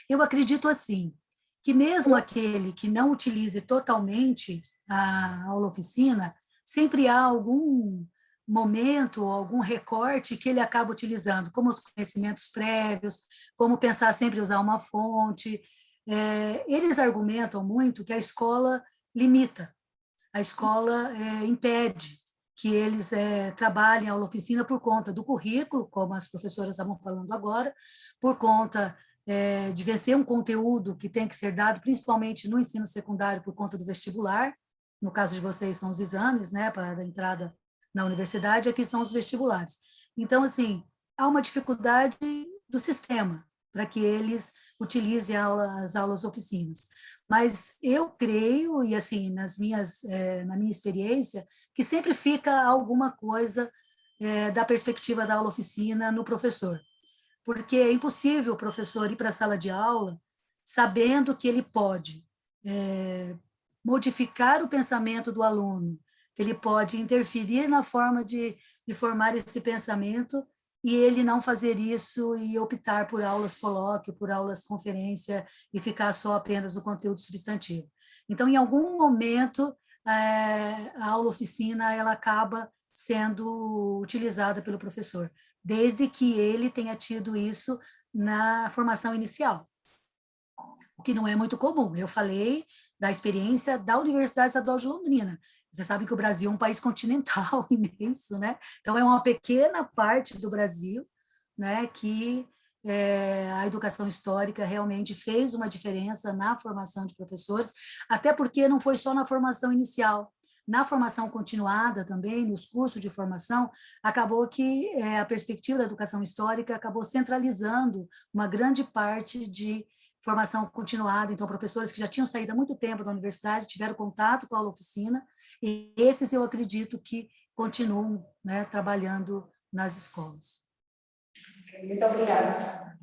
Eu acredito assim, que mesmo aquele que não utilize totalmente a aula-oficina, sempre há algum momento, algum recorte que ele acaba utilizando, como os conhecimentos prévios, como pensar sempre usar uma fonte. Eles argumentam muito que a escola limita, a escola impede que eles trabalhem a aula-oficina por conta do currículo, como as professoras estavam falando agora, por conta de vencer um conteúdo que tem que ser dado, principalmente no ensino secundário, por conta do vestibular. No caso de vocês, são os exames, né, para a entrada na universidade, aqui são os vestibulares. Então, assim, há uma dificuldade do sistema para que eles utilizem as aulas-oficinas. Mas eu creio, e assim, na minha experiência, que sempre fica alguma coisa da perspectiva da aula-oficina no professor. Porque é impossível o professor ir para a sala de aula sabendo que ele pode modificar o pensamento do aluno, que ele pode interferir na forma de formar esse pensamento e ele não fazer isso e optar por aulas colóquio, por aulas conferência e ficar só apenas no conteúdo substantivo. Então, em algum momento, a aula-oficina ela acaba sendo utilizada pelo professor, desde que ele tenha tido isso na formação inicial, o que não é muito comum. Eu falei da experiência da Universidade Estadual de Londrina. Vocês sabem que o Brasil é um país continental imenso, né? Então, é uma pequena parte do Brasil, né, que a educação histórica realmente fez uma diferença na formação de professores, até porque não foi só na formação inicial. Na formação continuada também, nos cursos de formação, acabou que a perspectiva da educação histórica acabou centralizando uma grande parte de formação continuada. Então, professores que já tinham saído há muito tempo da universidade tiveram contato com a aula-oficina, e esses eu acredito que continuam, né, trabalhando nas escolas. Muito obrigada.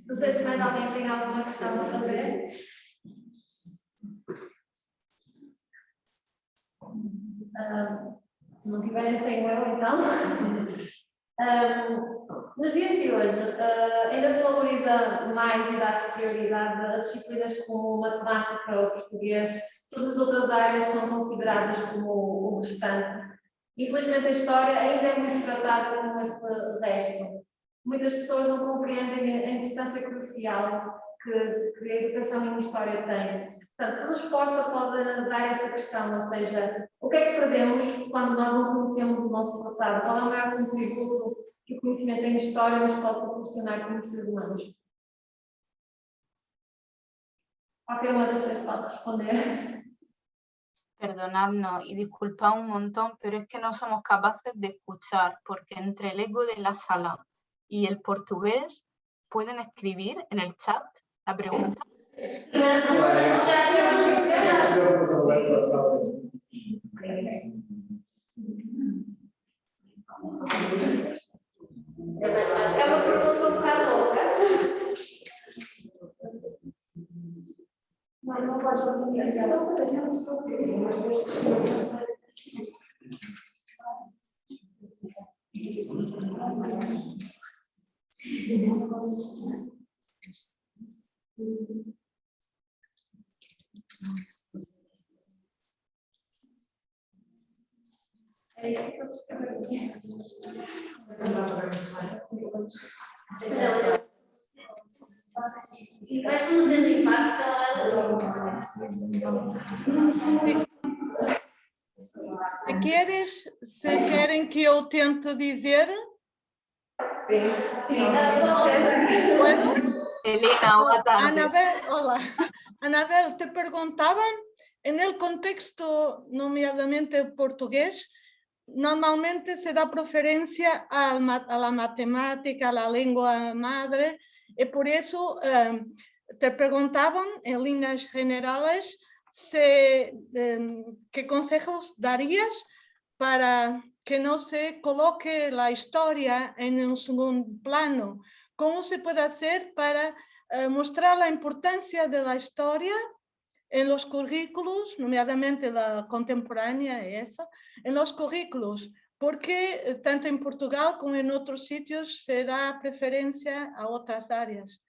Não sei se mais alguém tem alguma questão a fazer. Se não tiverem, tenho eu, então. Nos dias de hoje, ainda se valoriza mais e dá-se prioridade a disciplinas como matemática ou português. Todas as outras áreas são consideradas como o restante. Infelizmente, a história ainda é muito tratada como esse resto. Muitas pessoas não compreendem a importância crucial que a educação em história tem. Portanto, que resposta pode dar a essa questão? Ou seja, o que é que perdemos quando nós não conhecemos o nosso passado? Qual é o maior contributo que o conhecimento em história nos pode proporcionar como seres humanos? Qualquer uma das três pode responder. Perdonadnos y disculpad un montón, pero es que no somos capaces de escuchar, porque entre el eco de la sala y el portugués, ¿pueden escribir en el chat la pregunta? É uma pergunta um bocado louca. Não pode Se querem que eu tente dizer? Sim, ¿Puedo? Elena, buenas tardes. Anabel, hola. Anabel, te preguntaban, en el contexto nomeadamente portugués, normalmente se da preferencia a la matemática, a la lengua madre, y por eso te preguntaban en líneas generales qué consejos darías para que no se coloque la historia en un segundo plano. ¿Cómo se puede hacer para mostrar la importancia de la historia en los currículos, nomeadamente la contemporánea y esa, en los currículos? Porque tanto en Portugal como en otros sitios se da preferencia a otras áreas.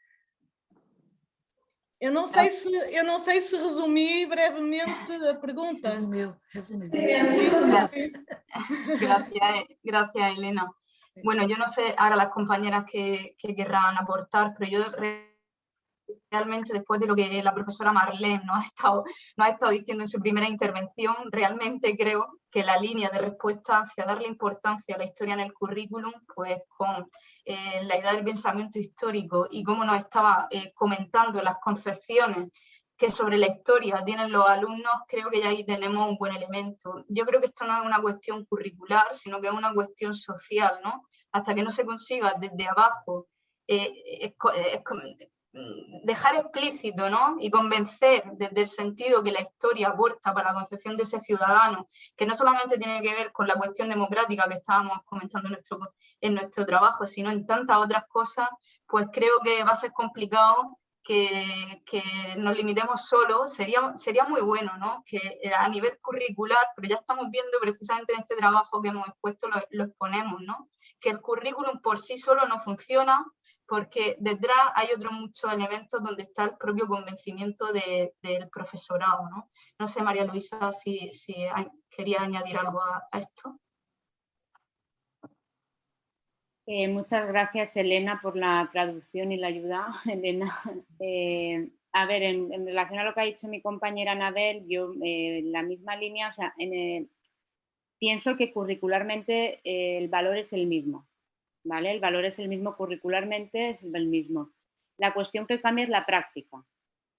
Eu não sei se resumí brevemente a pergunta. Resumiu. Gracias, Elena. Bueno, yo no sé ahora las compañeras que querrán aportar, pero yo realmente, después de lo que la profesora Marlene nos ha estado diciendo en su primera intervención, realmente creo que la línea de respuesta hacia darle importancia a la historia en el currículum, pues con la idea del pensamiento histórico y cómo nos estaba comentando las concepciones que sobre la historia tienen los alumnos, creo que ya ahí tenemos un buen elemento. Yo creo que esto no es una cuestión curricular, sino que es una cuestión social, ¿no? Hasta que no se consiga desde abajo dejar explícito, ¿no? Y convencer desde el sentido que la historia aporta para la concepción de ese ciudadano, que no solamente tiene que ver con la cuestión democrática que estábamos comentando en nuestro trabajo, sino en tantas otras cosas, pues creo que va a ser complicado que nos limitemos solo. Sería muy bueno, ¿no? Que a nivel curricular, pero ya estamos viendo precisamente en este trabajo que hemos expuesto, lo exponemos, ¿no? Que el currículum por sí solo no funciona, porque detrás hay otros muchos elementos donde está el propio convencimiento del profesorado, ¿no? No sé, María Luisa, si quería añadir algo a esto. Muchas gracias, Elena, por la traducción y la ayuda. Elena, a ver, en relación a lo que ha dicho mi compañera Anabel, yo en la misma línea, o sea, pienso que curricularmente el valor es el mismo, ¿vale? El valor es el mismo curricularmente, es el mismo. La cuestión que cambia es la práctica.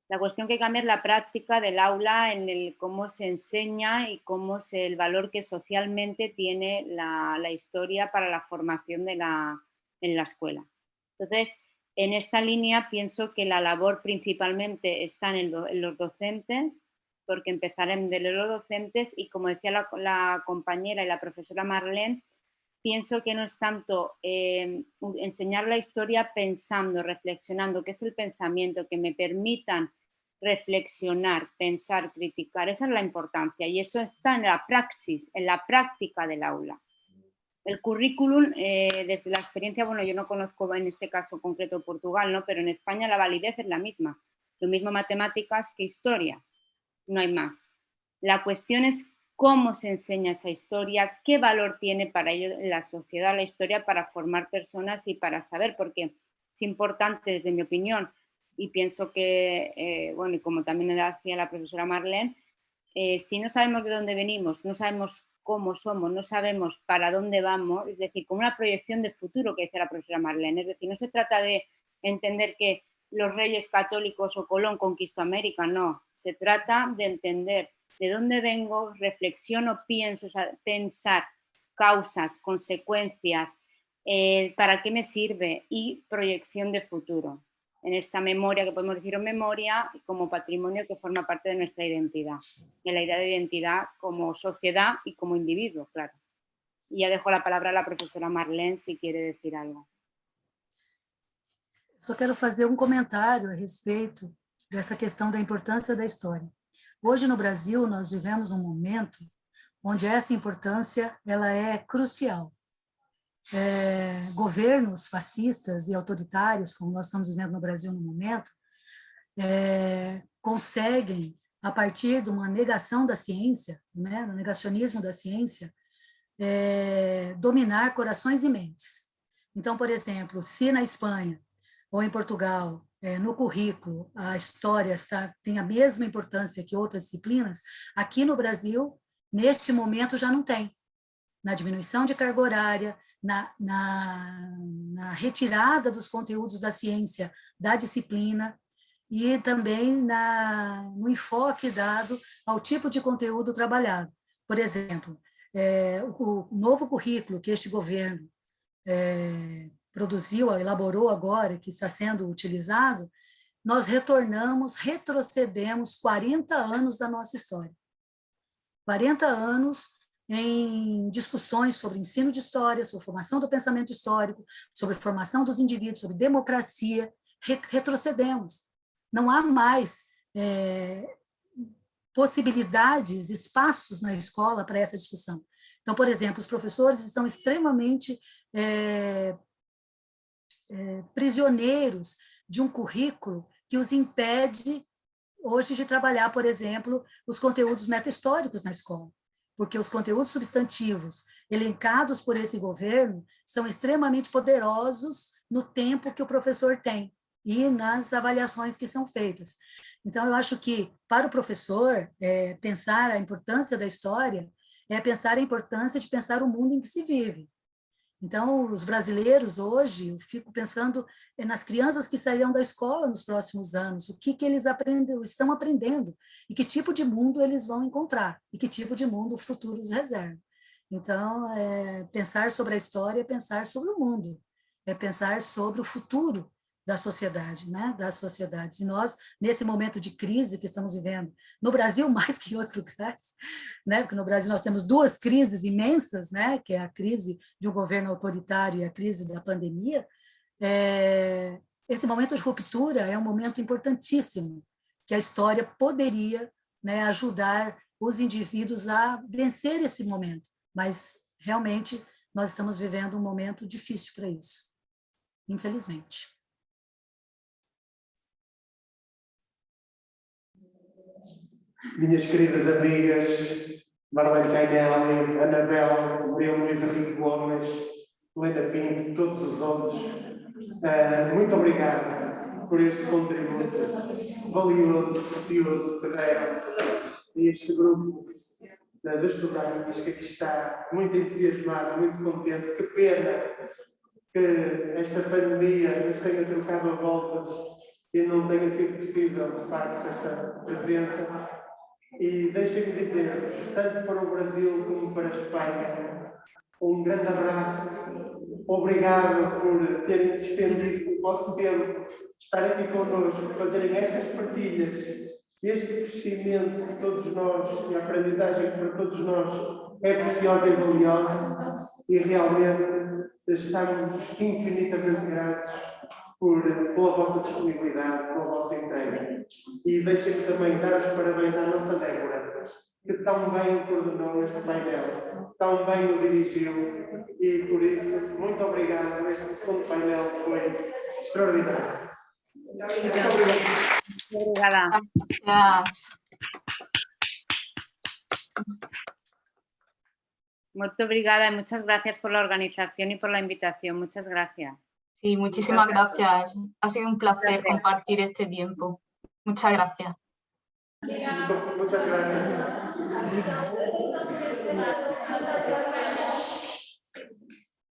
La cuestión que cambia es la práctica del aula, en el cómo se enseña y cómo el valor que socialmente tiene la historia para la formación en la escuela. Entonces, en esta línea pienso que la labor principalmente está en los docentes, porque empezarán de los docentes y, como decía la compañera y la profesora Marlene, pienso que no es tanto enseñar la historia pensando, reflexionando, qué es el pensamiento, que me permitan reflexionar, pensar, criticar. Esa es la importancia y eso está en la praxis, en la práctica del aula. El currículum, desde la experiencia, bueno, yo no conozco en este caso concreto Portugal, ¿no? Pero en España la validez es la misma. Lo mismo matemáticas que historia, no hay más. La cuestión es cómo se enseña esa historia, qué valor tiene para ellos en la sociedad la historia para formar personas y para saber, porque es importante desde mi opinión, y pienso que, bueno, y como también decía la profesora Marlene, si no sabemos de dónde venimos, no sabemos cómo somos, no sabemos para dónde vamos, es decir, como una proyección de futuro que decía la profesora Marlene, es decir, no se trata de entender que los reyes católicos o Colón conquistó América, no, se trata de entender de dónde vengo, reflexiono, pienso, o sea, pensar causas, consecuencias, para qué me sirve y proyección de futuro. En esta memoria, que podemos decir memoria, como patrimonio que forma parte de nuestra identidad, de la idea de identidad como sociedad y como individuo, claro. Y ya dejo la palabra a la profesora Marlene si quiere decir algo. Só quero fazer um comentário a respeito dessa questão da importância da história. Hoje, no Brasil, nós vivemos um momento onde essa importância ela é crucial. Governos fascistas e autoritários, como nós estamos vivendo no Brasil no momento, conseguem, a partir de uma negação da ciência, né, no negacionismo da ciência, dominar corações e mentes. Então, por exemplo, se na Espanha ou em Portugal, no currículo, a história tem a mesma importância que outras disciplinas, aqui no Brasil, neste momento, já não tem. Na diminuição de carga horária, na retirada dos conteúdos da ciência da disciplina e também no enfoque dado ao tipo de conteúdo trabalhado. Por exemplo, o novo currículo que este governo produziu, elaborou agora, que está sendo utilizado, nós retrocedemos 40 anos da nossa história. 40 anos em discussões sobre ensino de história, sobre formação do pensamento histórico, sobre formação dos indivíduos, sobre democracia, retrocedemos. Não há mais possibilidades, espaços na escola para essa discussão. Então, por exemplo, os professores estão extremamente prisioneiros de um currículo que os impede hoje de trabalhar, por exemplo, os conteúdos meta-históricos na escola, porque os conteúdos substantivos elencados por esse governo são extremamente poderosos no tempo que o professor tem e nas avaliações que são feitas. Então, eu acho que, para o professor, pensar a importância da história é pensar a importância de pensar o mundo em que se vive. Então, os brasileiros hoje, eu fico pensando nas crianças que sairão da escola nos próximos anos, o que eles estão aprendendo, e que tipo de mundo eles vão encontrar, e que tipo de mundo o futuro os reserva. Então, pensar sobre a história é pensar sobre o mundo, é pensar sobre o futuro da sociedade, né? Das sociedades. E nós, nesse momento de crise que estamos vivendo, no Brasil mais que em outros lugares, né? Porque no Brasil nós temos duas crises imensas, né? Que é a crise de um governo autoritário e a crise da pandemia. Esse momento de ruptura é um momento importantíssimo, que a história poderia, né, ajudar os indivíduos a vencer esse momento, mas realmente nós estamos vivendo um momento difícil para isso, infelizmente. Minhas queridas amigas, Marlene Cainelli, Anabela, Maria Luísa Rico Gomes, Helena Pinto, todos os outros, muito obrigado por este contributo valioso, precioso que deram a este grupo de estudantes que aqui está, muito entusiasmado, muito contente. Que pena que esta pandemia nos tenha trocado a voltas e não tenha sido possível, de facto, esta presença. E deixem-me dizer, tanto para o Brasil como para a Espanha, um grande abraço, obrigado por terem despendido o vosso tempo, estar aqui connosco, fazerem estas partilhas, este crescimento que todos nós, e a aprendizagem que para todos nós é preciosa e valiosa, e realmente estamos infinitamente gratos pela vossa disponibilidade, pela vossa entrega. E deixem-me também dar os parabéns à nossa Débora, que tão bem coordenou este painel, tão bem o dirigiu, e por isso, muito obrigado. Este segundo painel foi extraordinário. Muito Obrigada. Gracias. Muito obrigada y muchas gracias por la organización y por la invitación. Muchas gracias. Sí, muchísimas gracias. Ha sido un placer compartir este tiempo. Muchas gracias. Muchas gracias.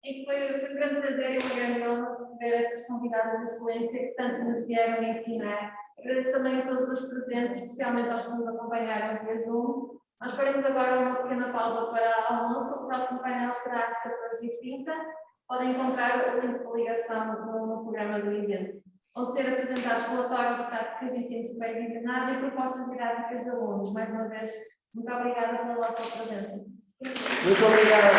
E foi um grande prazer e uma grande honra receber estas convidadas de excelência que tanto nos vieram ensinar. Agradeço também a todos os presentes, especialmente aos que nos acompanharam via Zoom. Nós faremos agora uma pequena pausa para almoço. O próximo painel será às 14h30. Podem encontrar o link de ligação no programa do evento. Vão ser apresentados relatórios de práticas de ensino supervisionado e propostas didáticas de alunos. Mais uma vez, muito obrigada pela vossa presença. Muito obrigado.